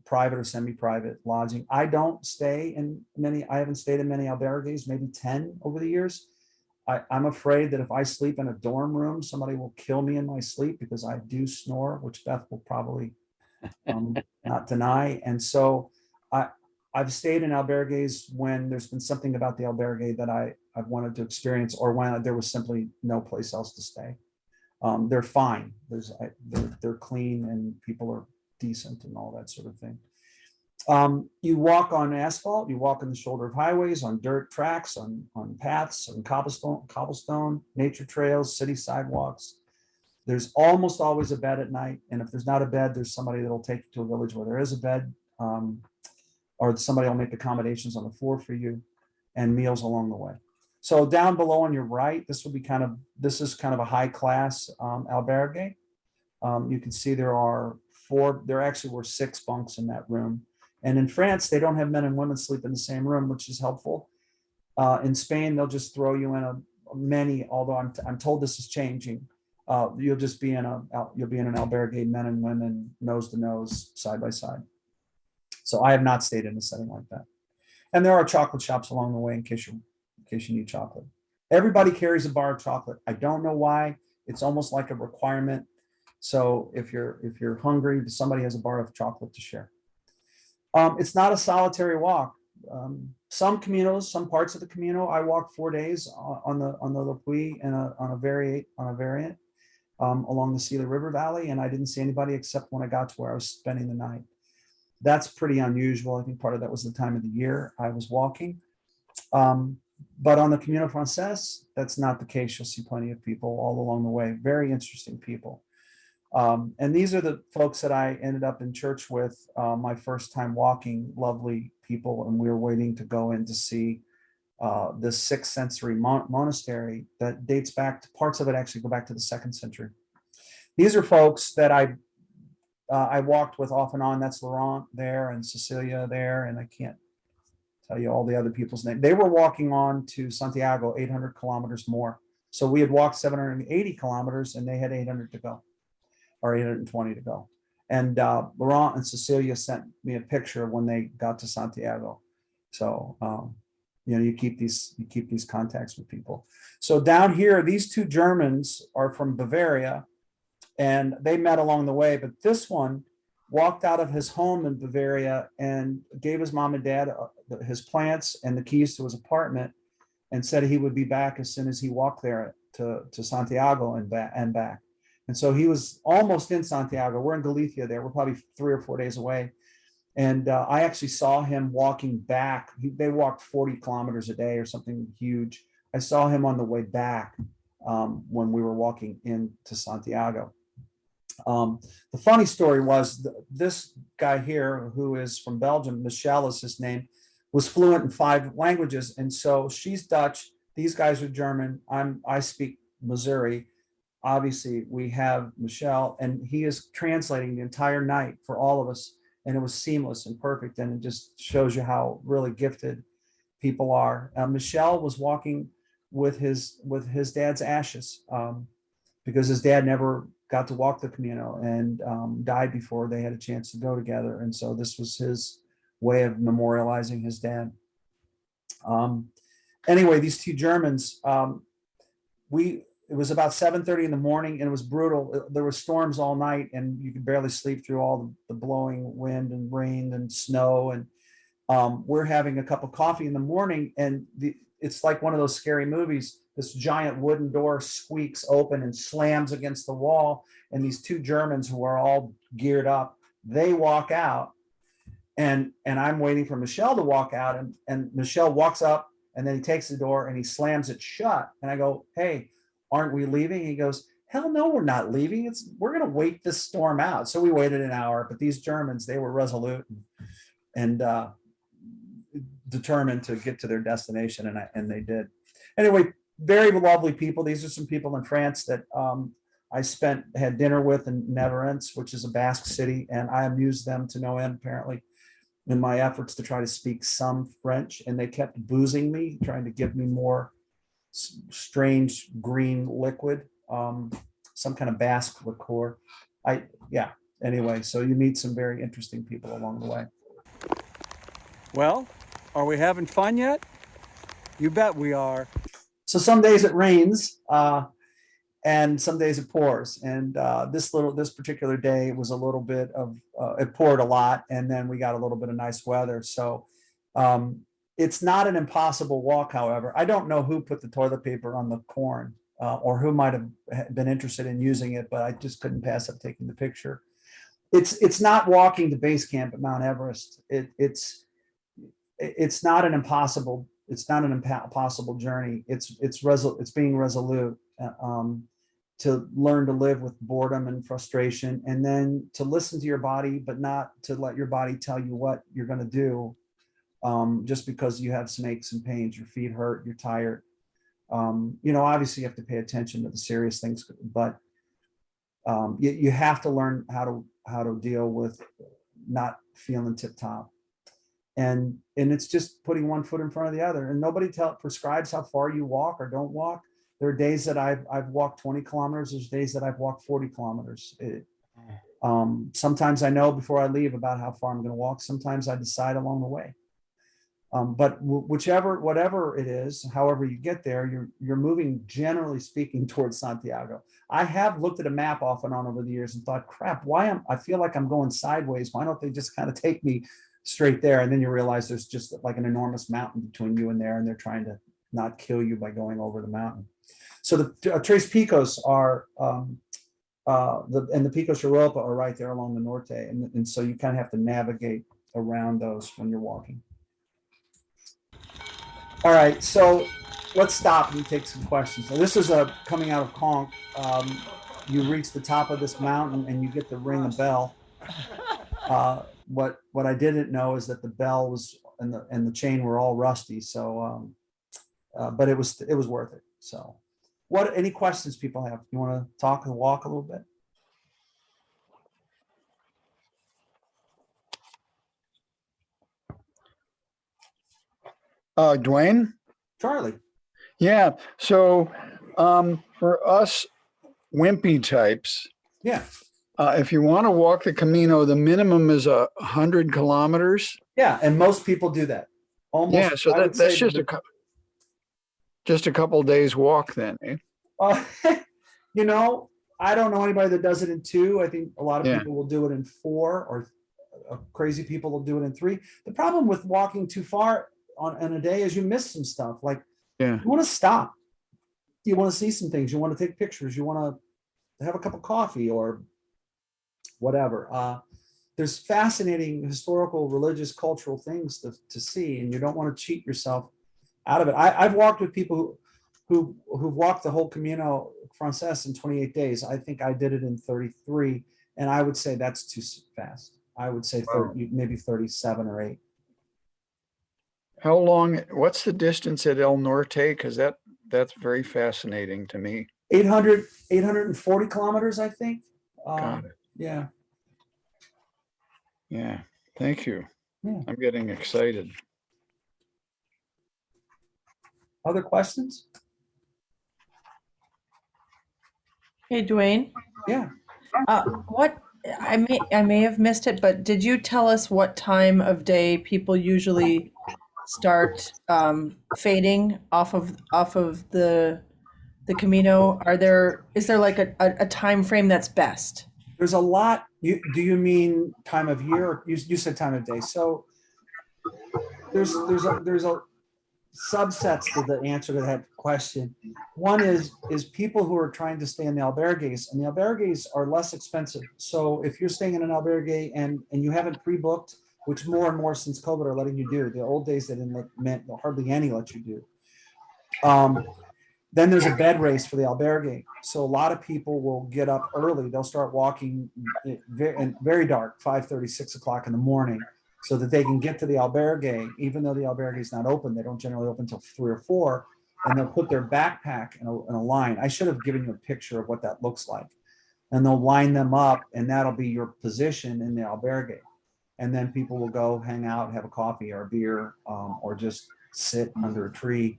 private or semi-private lodging. I haven't stayed in many albergues, maybe 10 over the years. I'm afraid that if I sleep in a dorm room, somebody will kill me in my sleep, because I do snore, which Beth will probably not deny. And so I've stayed in albergues when there's been something about the albergue that I've wanted to experience, or when there was simply no place else to stay. They're fine. They're clean, and people are decent and all that sort of thing. You walk on asphalt, you walk on the shoulder of highways, on dirt tracks, on paths, on cobblestone, nature trails, city sidewalks. There's almost always a bed at night. And if there's not a bed, there's somebody that'll take you to a village where there is a bed, or somebody will make accommodations on the floor for you, and meals along the way. So down below on your right, this is kind of a high class albergue. You can see there actually were 6 bunks in that room. And in France, they don't have men and women sleep in the same room, which is helpful. In Spain, they'll just throw you in many, although I'm told this is changing. You'll be in an albergue, men and women, nose to nose, side by side. So I have not stayed in a setting like that. And there are chocolate shops along the way in case you need chocolate. Everybody carries a bar of chocolate. I don't know why. It's almost like a requirement. So if you're hungry, somebody has a bar of chocolate to share. It's not a solitary walk. Some parts of the Camino, I walked 4 days on the Le Puy and on a variant along the Sila River Valley, and I didn't see anybody except when I got to where I was spending the night. That's pretty unusual. I think part of that was the time of the year I was walking. But on the Camino Frances, that's not the case. You'll see plenty of people all along the way. Very interesting people. And these are the folks that I ended up in church with my first time walking, lovely people. And we were waiting to go in to see this 6th century monastery that dates back to, parts of it actually go back to the 2nd century. These are folks that I walked with off and on. That's Laurent there and Cecilia there. And I can't tell you all the other people's names. They were walking on to Santiago, 800 kilometers more. So we had walked 780 kilometers and they had 800 to go, or 820 to go. And Laurent and Cecilia sent me a picture of when they got to Santiago. So, you keep these contacts with people. So down here, these 2 Germans are from Bavaria, and they met along the way. But this one walked out of his home in Bavaria and gave his mom and dad his plants and the keys to his apartment, and said he would be back as soon as he walked there to Santiago and back. And so he was almost in Santiago. We're in Galicia there. We're probably 3 or 4 days away. And I actually saw him walking back. They walked 40 kilometers a day or something huge. I saw him on the way back when we were walking into Santiago. The funny story was this guy here, who is from Belgium, Michelle is his name, was fluent in 5 languages. And so she's Dutch. These guys are German. I speak Missouri. Obviously, we have Michelle, and he is translating the entire night for all of us. And it was seamless and perfect. And it just shows you how really gifted people are. Michelle was walking with his dad's ashes, because his dad never got to walk the Camino, and died before they had a chance to go together. And so this was his way of memorializing his dad. Anyway, these 2 Germans, it was about 7:30 in the morning, and it was brutal. There were storms all night, and you could barely sleep through all the blowing wind and rain and snow. And we're having a cup of coffee in the morning, and it's like one of those scary movies. This giant wooden door squeaks open and slams against the wall. And these 2 Germans, who are all geared up, they walk out. And I'm waiting for Michelle to walk out. And Michelle walks up, and then he takes the door and he slams it shut. And I go, "Hey, aren't we leaving?" He goes, "Hell no, we're not leaving. We're going to wait this storm out." So we waited an hour, but these Germans, they were resolute and determined to get to their destination. And they did. Anyway, very lovely people. These are some people in France that I had dinner with in Neverence, which is a Basque city, and I amused them to no end, apparently, in my efforts to try to speak some French. And they kept boozing me, trying to give me more strange green liquid, some kind of Basque liqueur. Anyway, so you meet some very interesting people along the way. Well, are we having fun yet? You bet we are. So some days it rains, and some days it pours. And this particular day was a little bit of, it poured a lot, and then we got a little bit of nice weather. So it's not an impossible walk, however. I don't know who put the toilet paper on the corn, or who might have been interested in using it, but I just couldn't pass up taking the picture. It's not walking to base camp at Mount Everest. It's not an impossible journey. It's being resolute, to learn to live with boredom and frustration, and then to listen to your body, but not to let your body tell you what you're going to do, just because you have some aches and pains, your feet hurt, you're tired. Obviously you have to pay attention to the serious things, but you have to learn how to deal with not feeling tip top. And it's just putting one foot in front of the other, and nobody prescribes how far you walk or don't walk. There are days that I've walked 20 kilometers. There's days that I've walked 40 kilometers. Sometimes I know before I leave about how far I'm going to walk. Sometimes I decide along the way. But whatever it is, however you get there, you're moving, generally speaking, towards Santiago. I have looked at a map off and on over the years and thought, crap, I feel like I'm going sideways. Why don't they just kind of take me straight there? And then you realize there's just like an enormous mountain between you and there, and they're trying to not kill you by going over the mountain. So the Tres Picos are, and the Picos Europa are right there along the Norte. And so you kind of have to navigate around those when you're walking. All right, so let's stop and take some questions. So this is coming out of Conch. You reach the top of this mountain and you get to ring a bell. What I didn't know is that the bell was and the chain were all rusty. So, but it was worth it. So, any questions people have? You want to talk and walk a little bit? Duayne? Charlie. Yeah. So for us wimpy types, Yeah. if you want to walk the Camino, the minimum is 100 kilometers. Yeah, and most people do that. Almost. Yeah. So that's just a couple days walk then. Eh? I don't know anybody that does it in 2. I think a lot of Yeah. people will do it in 4, or crazy people will do it in 3. The problem with walking too far on a day is you miss some stuff. Like, Yeah. you want to stop. You want to see some things. You want to take pictures. You want to have a cup of coffee or whatever. There's fascinating historical, religious, cultural things to see, and you don't want to cheat yourself out of it. I've walked with people who've walked the whole Camino Frances in 28 days. I think I did it in 33, and I would say that's too fast. I would say 30, maybe 37 or 8. How long, what's the distance at El Norte? Because that's very fascinating to me. 840 kilometers, I think. Got it. Yeah. Yeah, thank you. Yeah. I'm getting excited. Other questions? Hey, Duayne, Yeah. what, I may have missed it, but did you tell us what time of day people usually start fading off of the Camino? Is there like a time frame that's best? There's a lot. Do you mean time of year? Or you said time of day. So there's a subsets to the answer to that question. One is people who are trying to stay in the albergues, and the albergues are less expensive. So if you're staying in an albergue and you haven't pre-booked, which more and more since COVID are letting you do, the old days they didn't hardly any let you do. Then there's a bed race for the albergue. So a lot of people will get up early. They'll start walking very dark, 5:30, 6 o'clock in the morning, so that they can get to the albergue, even though the albergue is not open. They don't generally open until 3 or 4, and they'll put their backpack in a line. I should have given you a picture of what that looks like. And they'll line them up, and that'll be your position in the albergue. And then people will go hang out, have a coffee or a beer, or just sit under a tree.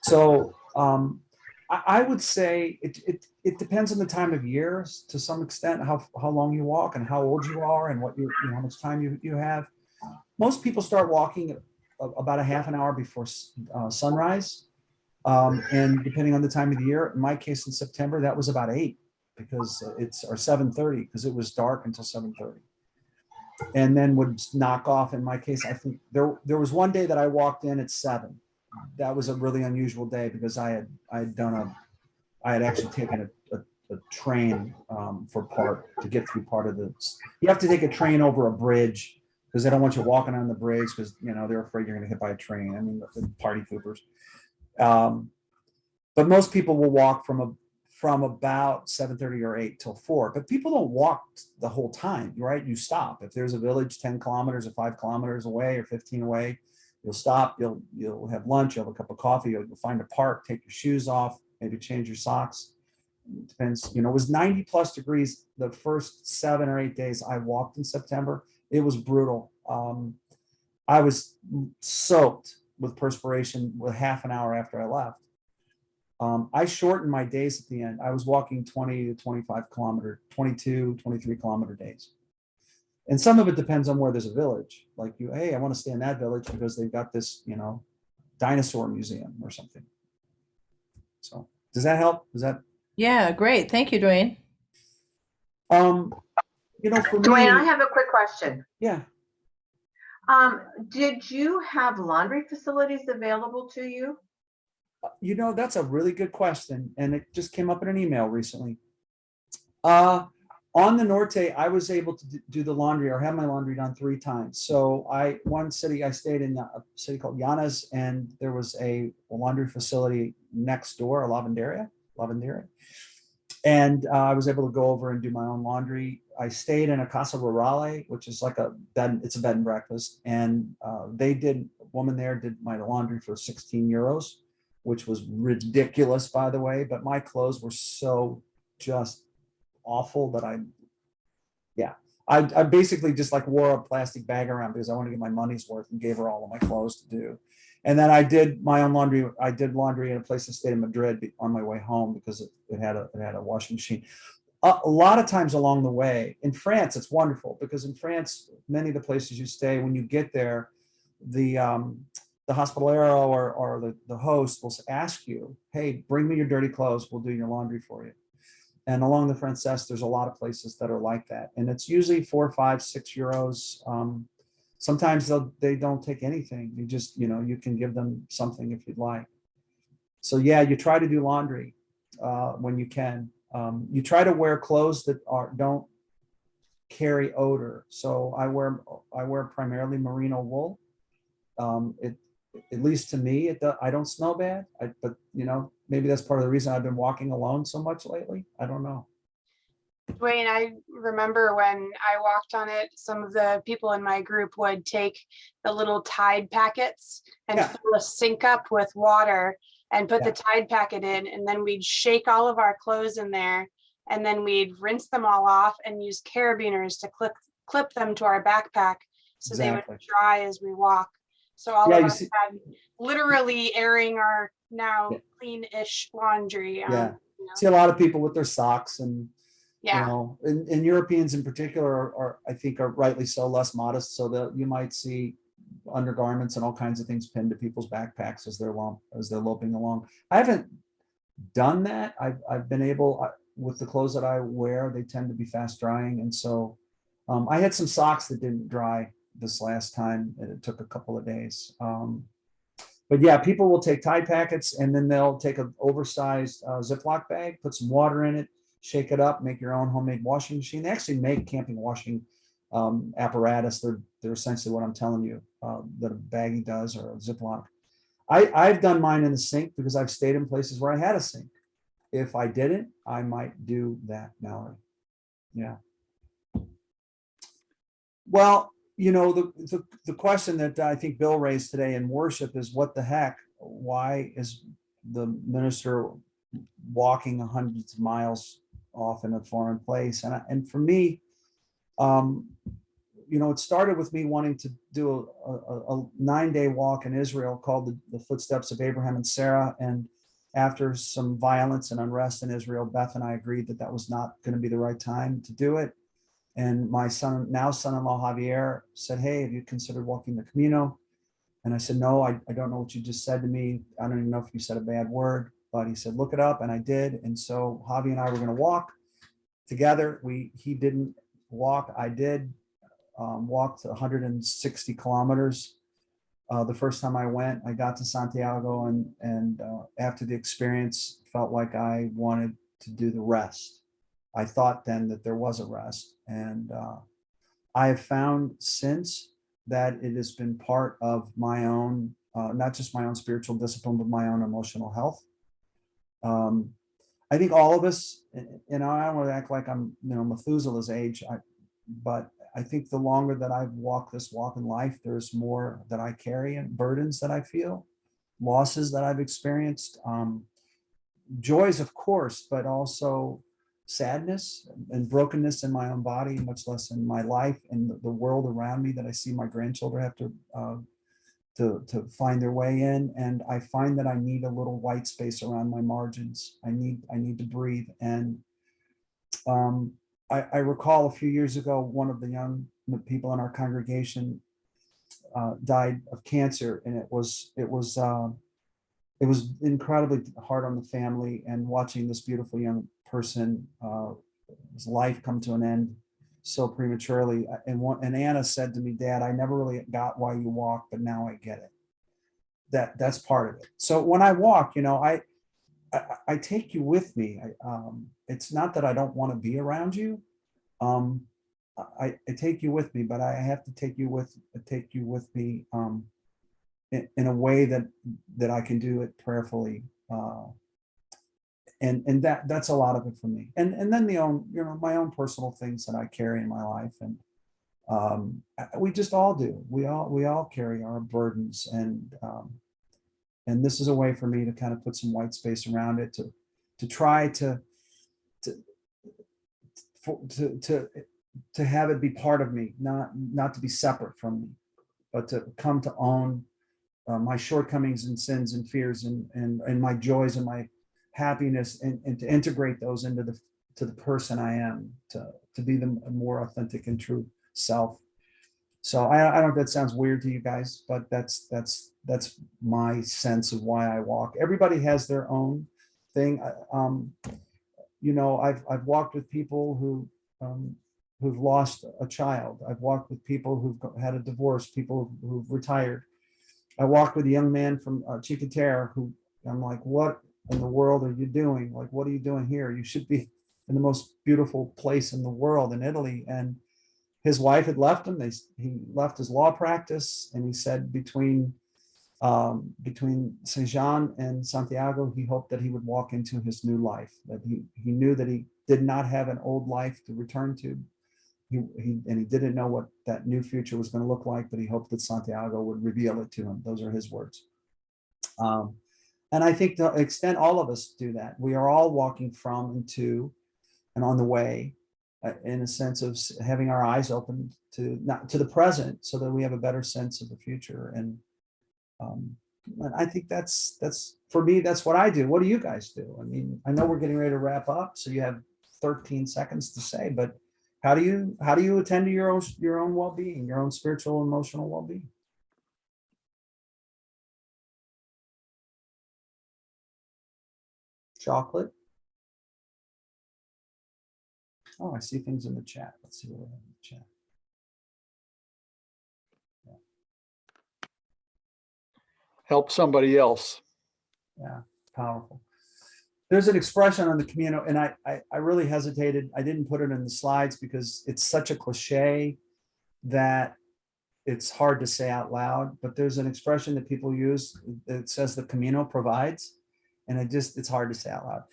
So I would say it depends on the time of year to some extent, how long you walk and how old you are and what how much time you have. Most people start walking about a half an hour before sunrise. And depending on the time of the year, in my case in September, that was about 8 because or 7:30 because it was dark until 7:30. And then would knock off. In my case, I think there was one day that I walked in at 7. That was a really unusual day because I had actually taken a train to get through part of you have to take a train over a bridge because they don't want you walking on the bridge because they're afraid you're going to get hit by a train. I mean, the party poopers. But most people will walk from about 7:30 or 8 till 4. But people don't walk the whole time, right? You stop. If there's a village 10 kilometers or 5 kilometers away or 15 away, you'll stop, you'll have lunch, you'll have a cup of coffee, you'll find a park, take your shoes off, maybe change your socks. It depends, it was 90 plus degrees the first 7 or 8 days I walked in September. It was brutal. I was soaked with perspiration with half an hour after I left. I shortened my days at the end. I was walking 20 to 25 kilometer, 22, 23 kilometer days. And some of it depends on where there's a village. Like hey, I want to stay in that village because they've got this, dinosaur museum or something. So does that help? Yeah, great. Thank you, Duayne. For Duayne, me, I have a quick question. yeah. Did you have laundry facilities available to you? That's a really good question. And it just came up in an email recently. On the Norte, I was able to do the laundry or have my laundry done 3 times. So one city I stayed in, a city called Llanes, and there was a laundry facility next door, a lavanderia. And I was able to go over and do my own laundry. I stayed in a casa rurale, which is like it's a bed and breakfast. And a woman there did my laundry for 16 euros, which was ridiculous, by the way. But my clothes were so just awful that I basically just wore a plastic bag around because I wanted to get my money's worth and gave her all of my clothes to do. And then I did my own laundry. I did laundry in a place I stayed in Madrid on my way home because it had a washing machine. A lot of times along the way in France, it's wonderful because in France, many of the places you stay, when you get there, the hospitalero or the host will ask you, hey, bring me your dirty clothes. We'll do your laundry for you. And along the Frances, there's a lot of places that are like that. And it's usually 4, 5, 6 euros. Sometimes they don't take anything. You just, you can give them something if you'd like. So yeah, you try to do laundry when you can. You try to wear clothes that don't carry odor. So I wear primarily merino wool. at least to me, I don't smell bad. But maybe that's part of the reason I've been walking alone so much lately. I don't know. Duayne, I remember when I walked on it, some of the people in my group would take the little Tide packets and Yeah. fill a sink up with water and put Yeah. the Tide packet in, and then we'd shake all of our clothes in there, and then we'd rinse them all off and use carabiners to clip them to our backpack so they would Exactly. dry as we walk. So all Yeah, of you us see, had literally airing our now Yeah. clean-ish laundry. Yeah. You know. see a lot of people with their socks and, Yeah. and Europeans in particular are, I think, are rightly so less modest. So that you might see undergarments and all kinds of things pinned to people's backpacks as they're loping along. I haven't done that. I've been able, with the clothes that I wear, they tend to be fast drying. And so I had some socks that didn't dry this last time, and it took a couple of days. But yeah, people will take Tide packets, and then they'll take an oversized Ziploc bag, put some water in it, shake it up, make your own homemade washing machine. They actually make camping washing apparatus. They're essentially what I'm telling you that a baggie does, or a Ziploc. I've done mine in the sink because I've stayed in places where I had a sink. If I didn't, I might do that, Mallory. Yeah. Well, the question that I think Bill raised today in worship is, what the heck? Why is the minister walking hundreds of miles off in a foreign place? And for me, it started with me wanting to do a 9-day walk in Israel called the Footsteps of Abraham and Sarah. And after some violence and unrest in Israel, Beth and I agreed that was not going to be the right time to do it. And my son-in-law Javier said, "Hey, have you considered walking the Camino?" And I said, "No, I don't know what you just said to me. I don't even know if you said a bad word." But he said, "Look it up," and I did. And so Javi and I were going to walk together. He didn't walk. I did. Walked 160 kilometers. The first time I went, I got to Santiago, and after the experience, felt like I wanted to do the rest. I thought then that there was a rest, and I have found since that it has been part of my own, not just my own spiritual discipline, but my own emotional health. I think all of us, I don't want to act like I'm, Methuselah's age, but I think the longer that I've walked this walk in life, there's more that I carry and burdens that I feel, losses that I've experienced, joys, of course, but also sadness and brokenness in my own body, much less in my life and the world around me that I see my grandchildren have to find their way in. And I find that I need a little white space around my margins. I need to breathe. And I recall a few years ago, one of the young people in our congregation died of cancer, and it was incredibly hard on the family, and watching this beautiful young person, his life come to an end so prematurely. And Anna said to me, "Dad, I never really got why you walk, but now I get it." That's part of it. So when I walk, I take you with me. It's not that I don't want to be around you. I take you with me, but I have to take you with me in a way that I can do it prayerfully. And that's a lot of it for me. And then my own personal things that I carry in my life. And we just all do. We all carry our burdens. And this is a way for me to kind of put some white space around it, to try to have it be part of me, not to be separate from me, but to come to own my shortcomings and sins and fears and my joys and my happiness, and to integrate those into the person I am, to be the more authentic and true self. So I don't know if that sounds weird to you guys, but that's my sense of why I walk. Everybody has their own thing. I've walked with people who've lost a child. I've walked with people who've had a divorce, people who've retired. I walked with a young man from Chicotere who I'm like, "What in the world are you doing? Like, what are you doing here? You should be in the most beautiful place in the world, in Italy." And his wife had left him. He left his law practice, and he said between between Saint Jean and Santiago, he hoped that he would walk into his new life, that he knew that he did not have an old life to return to. And he didn't know what that new future was going to look like, but he hoped that Santiago would reveal it to him. Those are his words. And I think to the extent all of us do that, we are all walking from and to and on the way, in a sense of having our eyes open to the present, so that we have a better sense of the future. And I think that's for me, that's what I do. What do you guys do? I mean, I know we're getting ready to wrap up, so you have 13 seconds to say, but how do you attend to your own well-being, your own spiritual, emotional well-being? Chocolate. Oh, I see things in the chat. Let's see what we have in the chat. Help somebody else. Yeah, powerful. There's an expression on the Camino, and I really hesitated. I didn't put it in the slides because it's such a cliche that it's hard to say out loud, but there's an expression that people use that says the Camino provides, and it's hard to say out loud.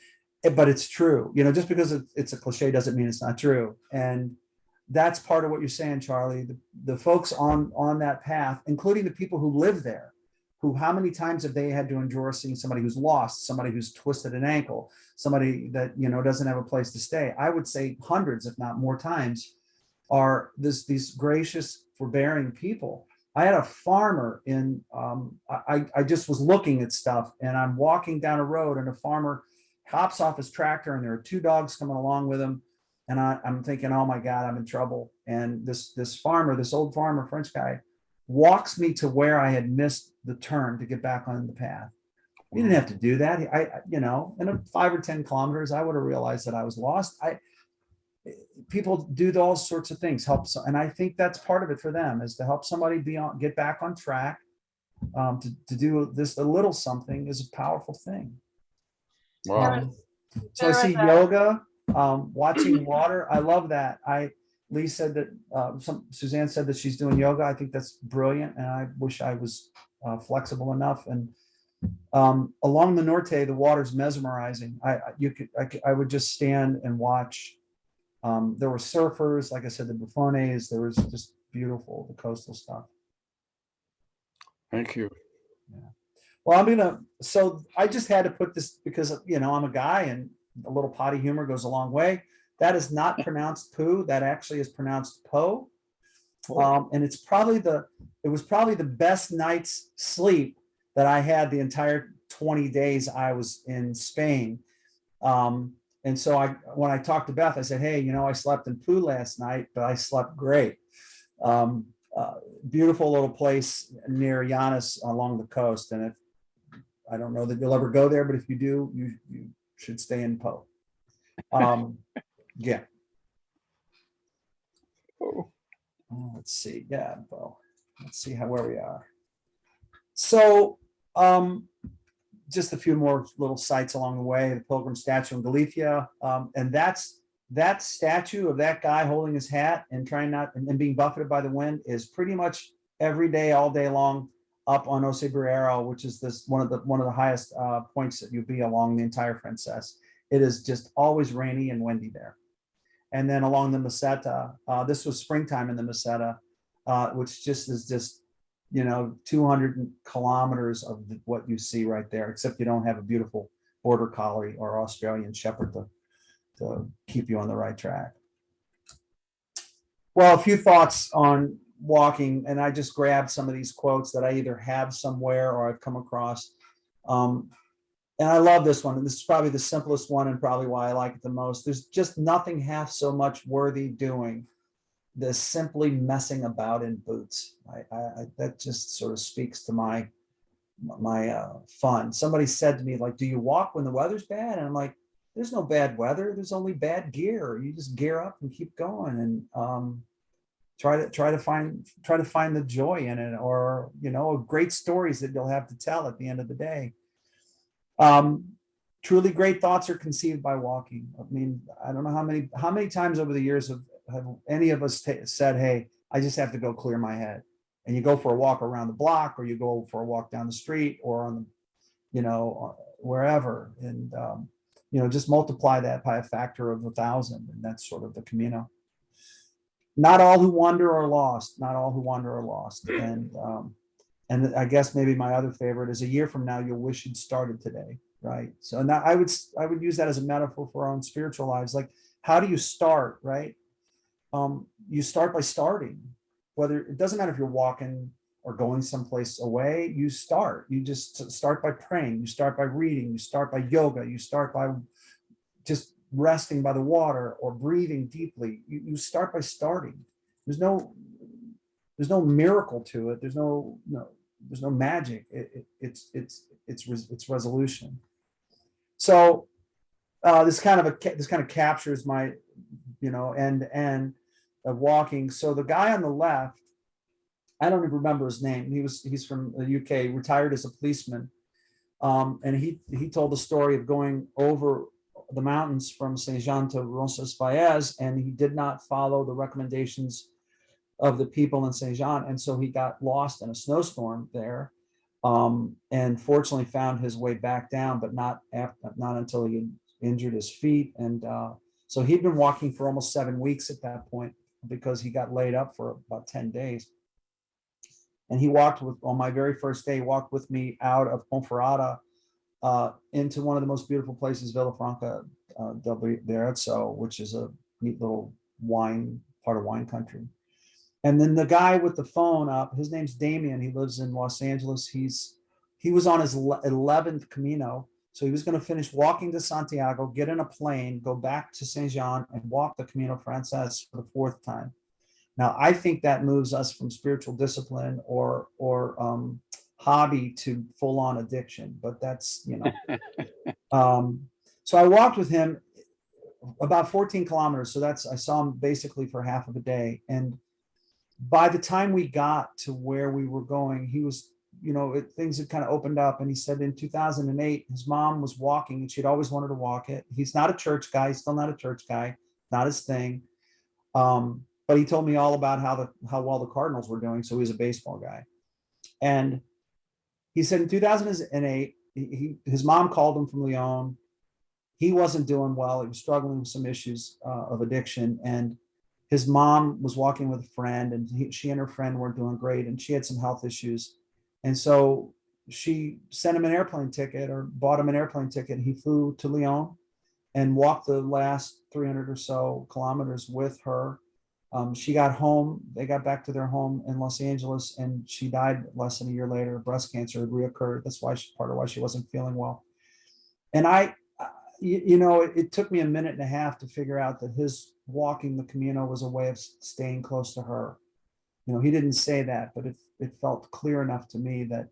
But it's true. You know, just because it's a cliche doesn't mean it's not true. And that's part of what you're saying, Charlie. The folks on that path, including the people who live there, who, how many times have they had to endure seeing somebody who's lost, somebody who's twisted an ankle, somebody that, you know, doesn't have a place to stay? I would say hundreds, if not more times, are these gracious, forbearing people. I had a farmer in, I just was looking at stuff, and I'm walking down a road, and a farmer hops off his tractor, and there are two dogs coming along with him. And I'm thinking, oh my God, I'm in trouble. And this farmer, this old farmer, French guy, walks me to where I had missed the turn to get back on the path. He didn't have to do that. You know, in 5 or 10 kilometers, I would have realized that I was lost. People do all sorts of things, and I think that's part of it for them, is to help somebody get back on track. To do this, a little something is a powerful thing. Wow. So I see yoga, watching water. I love that. Lee said that, Suzanne said that she's doing yoga. I think that's brilliant. And I wish I was flexible enough. And along the Norte, the water's mesmerizing. I would just stand and watch. There were surfers, like I said, the Buffones. There was just beautiful, the coastal stuff. Thank you. Yeah. Well, so I just had to put this because, you know, I'm a guy, and a little potty humor goes a long way. That is not pronounced poo. That actually is pronounced po. And it was probably the best night's sleep that I had the entire 20 days I was in Spain. And so when I talked to Beth, I said, hey, you know, I slept in poo last night, but I slept great. Beautiful little place near Llanes along the coast. And I don't know that you'll ever go there, but if you do, you should stay in Po. Yeah. Let's see. Yeah, Po. Let's see where we are. So just a few more little sites along the way. The Pilgrim statue in Galicia. And that statue of that guy holding his hat and and being buffeted by the wind is pretty much every day, all day long, up on Ocebrero, which is one of the highest points that you'll be along the entire Frances. It is just always rainy and windy there. And then along the Meseta, this was springtime in the Meseta, which is just, you know, 200 kilometers of what you see right there, except you don't have a beautiful border collie or Australian shepherd to keep you on the right track. Well, a few thoughts on walking, and I just grabbed some of these quotes that I either have somewhere or I've come across. And I love this one, and this is probably the simplest one and probably why I like it the most. There's just nothing half so much worthy doing than simply messing about in boots. That just sort of speaks to my fun. Somebody said to me, like, do you walk when the weather's bad? And I'm like, there's no bad weather. There's only bad gear. You just gear up and keep going, and try to find the joy in it, or, you know, great stories that you'll have to tell at the end of the day. Truly great thoughts are conceived by walking. I mean, I don't know how many times over the years have any of us said, hey, I just have to go clear my head. and you go for a walk around the block, or you go for a walk down the street, or on the, wherever, and just multiply that by a factor of 1,000, and that's sort of the Camino. Not all who wander are lost. Not all who wander are lost. And I guess maybe my other favorite is, a year from now, you'll wish you'd started today, right? So now I would use that as a metaphor for our own spiritual lives. Like, how do you start, right? You start by starting. Whether it doesn't matter if you're walking or going someplace away, you start. You just start by praying. You start by reading. You start by yoga. You start by just resting by the water or breathing deeply. You start by starting. There's no miracle to it. There's no magic. It's resolution. So this kind of captures my end of walking. So the guy on the left, I don't even remember his name. He's from the UK, retired as a policeman, and he told the story of going over the mountains from Saint Jean to Roncesvalles, and he did not follow the recommendations of the people in Saint Jean, and so he got lost in a snowstorm there, and fortunately found his way back down, but not until he had injured his feet. And so he'd been walking for almost 7 weeks at that point, because he got laid up for about 10 days. And he on my very first day, walked with me out of Ponferrada into one of the most beautiful places, Villafranca del Bierzo, which is a neat little part of wine country. And then the guy with the phone up, his name's Damien. He lives in Los Angeles. He was on his 11th Camino. So he was going to finish walking to Santiago, get in a plane, go back to Saint Jean, and walk the Camino Frances for the 4th time. Now, I think that moves us from spiritual discipline or hobby to full-on addiction, but that's, so I walked with him about 14 kilometers. So I saw him basically for half of a day. And by the time we got to where we were going, he was, things had kind of opened up. And he said in 2008, his mom was walking, and she'd always wanted to walk it. He's not a church guy. He's still not a church guy, not his thing. But he told me all about how well the Cardinals were doing. So he was a baseball guy. And he said in 2008, his mom called him from Lyon. He wasn't doing well. He was struggling with some issues of addiction. And his mom was walking with a friend, and she and her friend weren't doing great. And she had some health issues. And so she sent him an airplane ticket, or bought him an airplane ticket. He flew to Lyon and walked the last 300 or so kilometers with her. She got home. They got back to their home in Los Angeles, and she died less than a year later. Breast cancer had reoccurred. That's part of why she wasn't feeling well. And it took me a minute and a half to figure out that his walking the Camino was a way of staying close to her. He didn't say that, but it felt clear enough to me that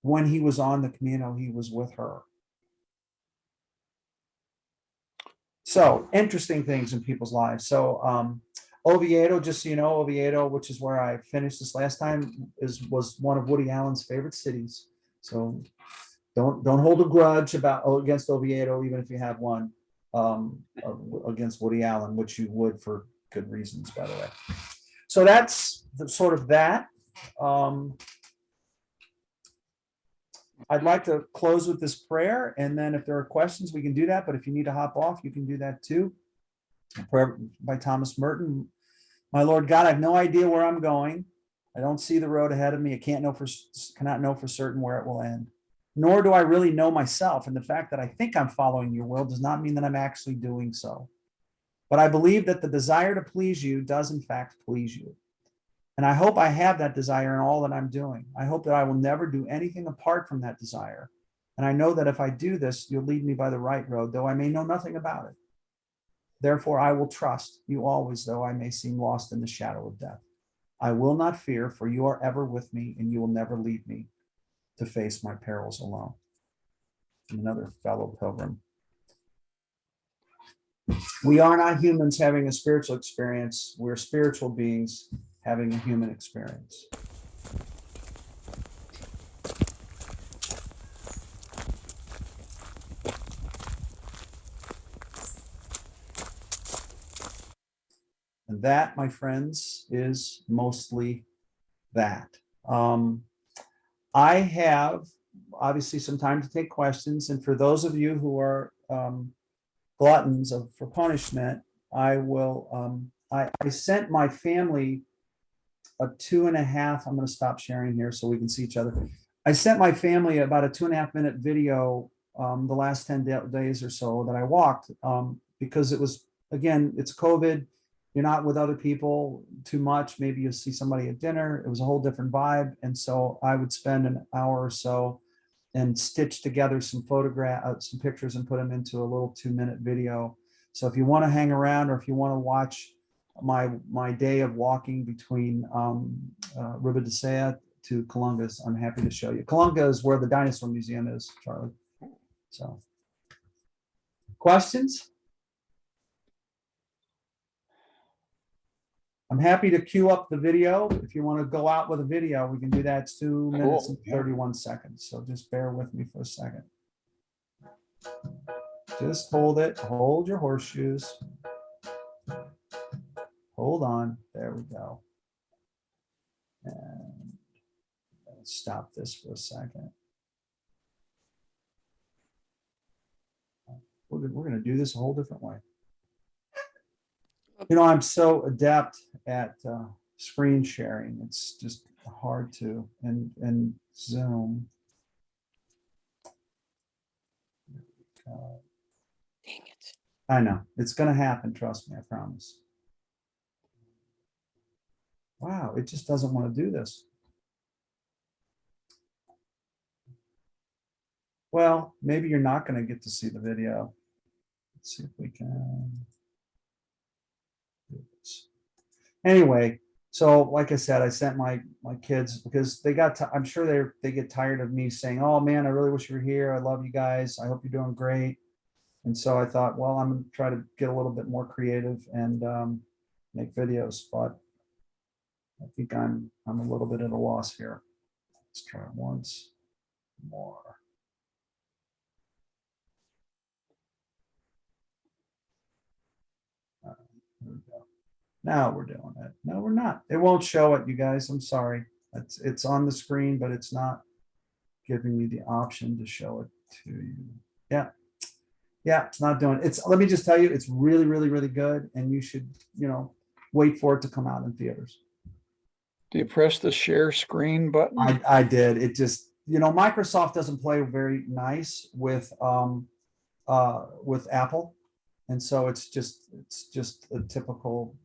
when he was on the Camino, he was with her. So interesting things in people's lives. So Oviedo, just so you know, Oviedo, which is where I finished this last time, was one of Woody Allen's favorite cities. So don't hold a grudge against Oviedo, even if you have one against Woody Allen, which you would for good reasons, by the way. So that's sort of that. I'd like to close with this prayer, and then if there are questions, we can do that. But if you need to hop off, you can do that too. A prayer by Thomas Merton. My Lord God, I have no idea where I'm going. I don't see the road ahead of me. I cannot know for certain where it will end. Nor do I really know myself. And the fact that I think I'm following your will does not mean that I'm actually doing so. But I believe that the desire to please you does in fact please you. And I hope I have that desire in all that I'm doing. I hope that I will never do anything apart from that desire. And I know that if I do this, you'll lead me by the right road, though I may know nothing about it. Therefore, I will trust you always, though I may seem lost in the shadow of death. I will not fear, for you are ever with me, and you will never leave me to face my perils alone. Another fellow pilgrim. We are not humans having a spiritual experience. We're spiritual beings having a human experience. And that, my friends, is mostly that. I have obviously some time to take questions. And for those of you who are gluttons for punishment, I will, I sent my family a 2.5, I'm going to stop sharing here so we can see each other. I sent my family about a 2.5-minute video the last 10 days or so that I walked because it was, again, it's COVID. You're not with other people too much. Maybe you'll see somebody at dinner. It was a whole different vibe. And so I would spend an hour or so and stitch together some some pictures and put them into a little 2-minute video. So if you want to hang around or if you want to watch my day of walking between Ribadesea to Colungas, I'm happy to show you. Colunga is where the dinosaur museum is, Charlie. So, questions? I'm happy to queue up the video. If you want to go out with a video, we can do that. It's 2 minutes and 31 seconds. So just bear with me for a second. Just hold it. Hold your horseshoes. Hold on. There we go. And let's stop this for a second. We're going to do this a whole different way. You know, I'm so adept at screen sharing. It's just hard to, and Zoom. Dang it. I know. It's going to happen. Trust me. I promise. Wow. It just doesn't want to do this. Well, maybe you're not going to get to see the video. Let's see if we can. Anyway, so like I said, I sent my kids because they got, I'm sure they get tired of me saying, oh man, I really wish you were here. I love you guys. I hope you're doing great. And so I thought, well, I'm going to try to get a little bit more creative and make videos, but I think I'm a little bit at a loss here. Let's try it once more. There we go. Now we're doing it. No, we're not. It won't show it, you guys. I'm sorry. It's on the screen, but it's not giving me the option to show it to you. Yeah. Yeah, it's not doing it. Let me just tell you, it's really, really, really good. And you should, wait for it to come out in theaters. Do you press the share screen button? I did. It just, Microsoft doesn't play very nice with Apple. And so it's just a typical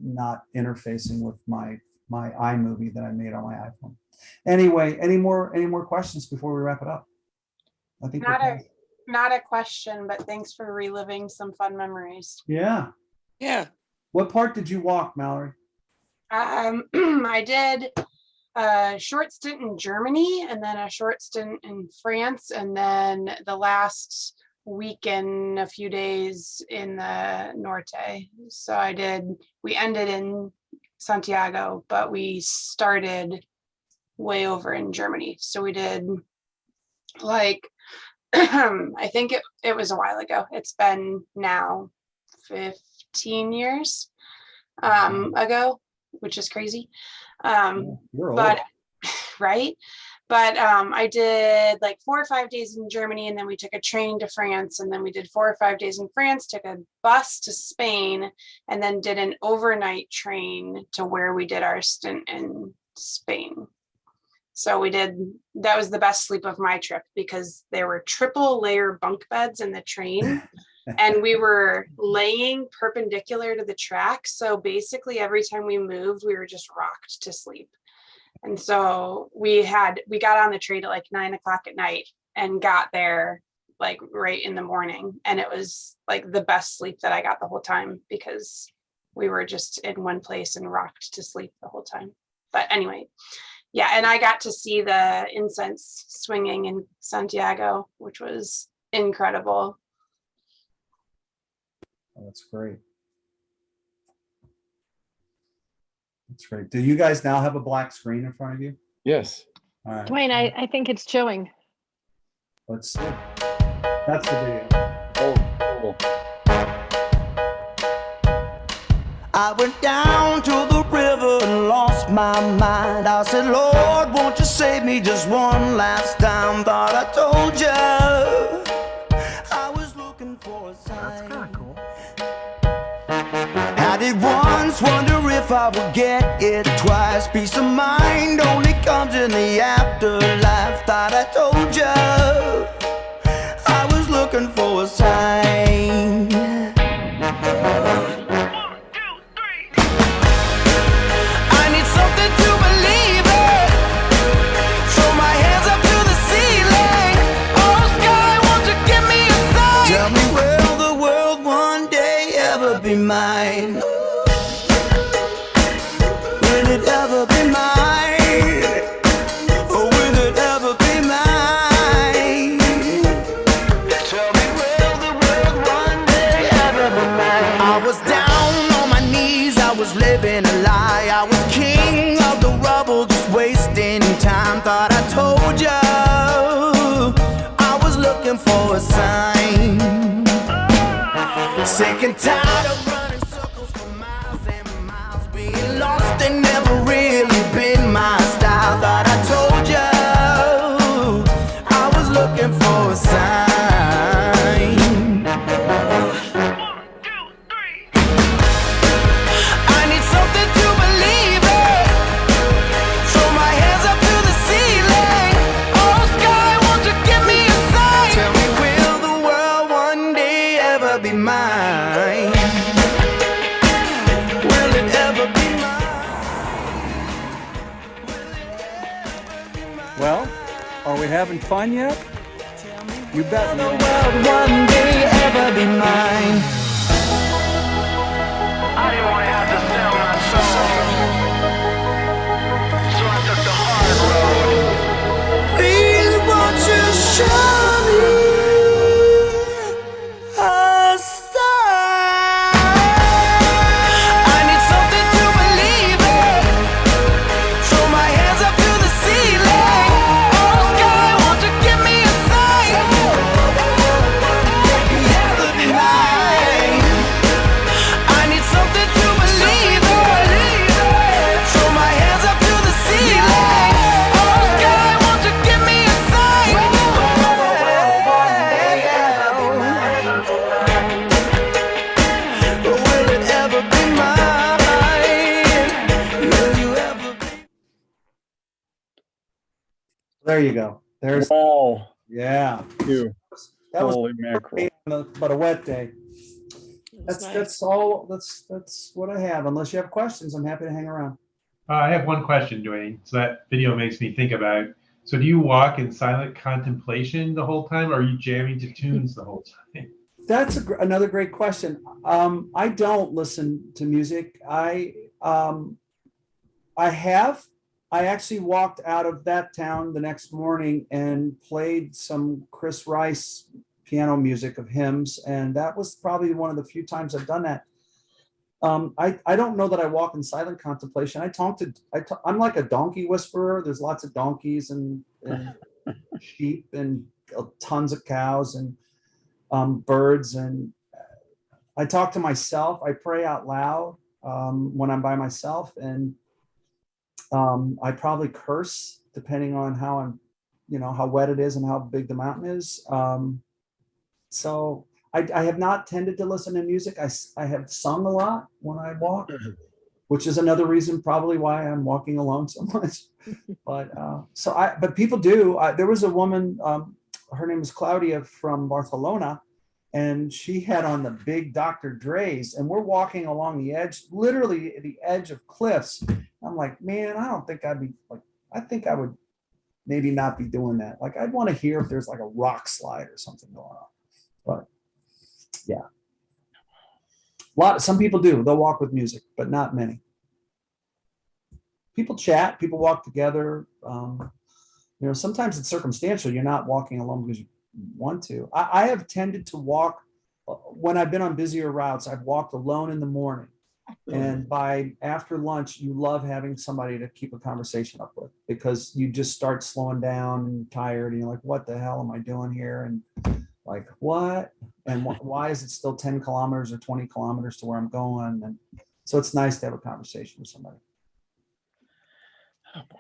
not interfacing with my iMovie that I made on my iPhone. Anyway, any more questions before we wrap it up? I think not a question, but thanks for reliving some fun memories. Yeah. Yeah. What part did you walk, Mallory? I did a short stint in Germany and then a short stint in France, and then the last weekend, a few days in the Norte. So we ended in Santiago, but we started way over in Germany. So we did I think it was a while ago. It's been now 15 years ago, which is crazy. But right. But I did 4 or 5 days in Germany, and then we took a train to France, and then we did 4 or 5 days in France, took a bus to Spain, and then did an overnight train to where we did our stint in Spain. So that was the best sleep of my trip because there were triple layer bunk beds in the train and we were laying perpendicular to the track. So basically every time we moved, we were just rocked to sleep. And so we got on the train at 9 o'clock at night and got there right in the morning. And it was the best sleep that I got the whole time because we were just in one place and rocked to sleep the whole time. But anyway, yeah. And I got to see the incense swinging in Santiago, which was incredible. Oh, that's great. That's great. Do you guys now have a black screen in front of you? Yes. All right. Duayne, I think it's showing. Let's see. That's the video. Oh, cool. I went down to the river and lost my mind. I said, Lord, won't you save me just one last time? Thought I told you I was looking for a sign. That's kind of cool. I did once wonder if I would get it twice. Peace of mind only comes in the afterlife. Thought I told you I was looking for a sign. I need something to believe in. Throw my hands up to the ceiling. Oh sky, won't you give me a sign? Tell me, will the world one day ever be mine? Will it ever be mine? Or will it ever be mine? Tell me, will the world one day ever be mine? I was down on my knees, I was living a lie. I was king of the rubble, just wasting time. Thought I told you I was looking for a sign. Sick and tired of running circles for miles and miles. Being lost and never really been my style. Thought I told you I was looking for a sign. I need something to believe in. Throw my hands up to the ceiling. Oh sky, won't you give me a sign? Tell me, will the world one day ever be mine? Will it ever be mine? Well, are we having fun yet? You bet. Will the world one day ever be mine? I didn't want to have to sell my soul, so I took the hard road. Please won't you show me a sign? I need something to believe in. Throw my hands up to the ceiling. Oh sky, won't you give me a sign? Ever be mine? I need something to believe in. Throw my hands up to the ceiling. Oh sky, won't you give me a sign? Will it ever be mine? Will you ever be? There you go. There's, Wow. yeah. You. That was Holy mackerel. but a wet day. That's That's all. That's what I have. Unless you have questions, I'm happy to hang around. I have one question, Duayne. So that video makes me think about, so do you walk in silent contemplation the whole time, or are you jamming to tunes the whole time? That's another great question. I don't listen to music. I actually walked out of that town the next morning and played some Chris Rice piano music of hymns, and that was probably one of the few times I've done that. I don't know that I walk in silent contemplation. I'm like a donkey whisperer. There's lots of donkeys and sheep and tons of cows and birds, and I talk to myself. I pray out loud when I'm by myself, and I probably curse depending on how how wet it is and how big the mountain is. So I have not tended to listen to music. I have sung a lot when I walk, which is another reason probably why I'm walking alone so much. But but people do. There was a woman, her name was Claudia from Barcelona, and she had on the big Dr. Dre's, and we're walking along the edge, literally the edge of cliffs. I'm like, man, I don't think I'd be like, I think I would maybe not be doing that. Like, I'd want to hear if there's like a rock slide or something going on. But yeah, some people do. They'll walk with music, but not many. People chat, people walk together. Sometimes it's circumstantial. You're not walking alone because you want to. I have tended to walk when I've been on busier routes. I've walked alone in the morning, and by after lunch, you love having somebody to keep a conversation up with, because you just start slowing down and tired, and you're like, what the hell am I doing here? And like, what? And why is it still 10 kilometers or 20 kilometers to where I'm going? And so it's nice to have a conversation with somebody. Oh, boy.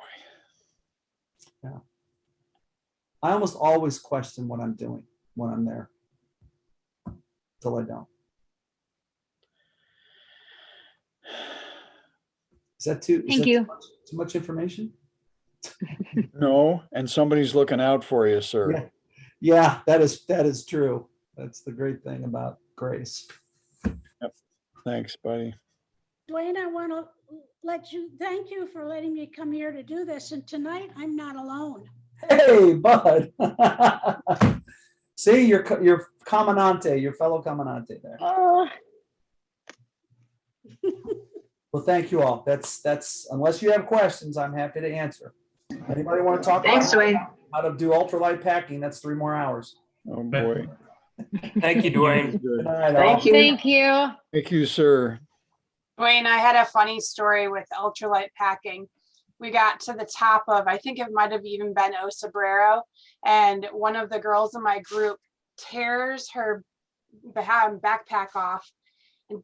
I almost always question what I'm doing when I'm there. Till I don't. Is that Thank you. too much information? No, and somebody's looking out for you, sir. Yeah. Yeah, that is true. That's the great thing about grace. Thanks, buddy. Duayne, I want to thank you for letting me come here to do this. And tonight I'm not alone. Hey, bud. See, your commandante, your fellow commandante there. Well, thank you all. That's unless you have questions, I'm happy to answer. Anybody want to talk Thanks, about Duayne. how to do ultralight packing? That's 3 more hours. Oh, boy. Thank you, Duayne. Good night, all. Thank you. Thank you. Thank you, sir. Duayne, I had a funny story with ultralight packing. We got to the top of, I think it might have even been O Sobrero, and one of the girls in my group tears her backpack off and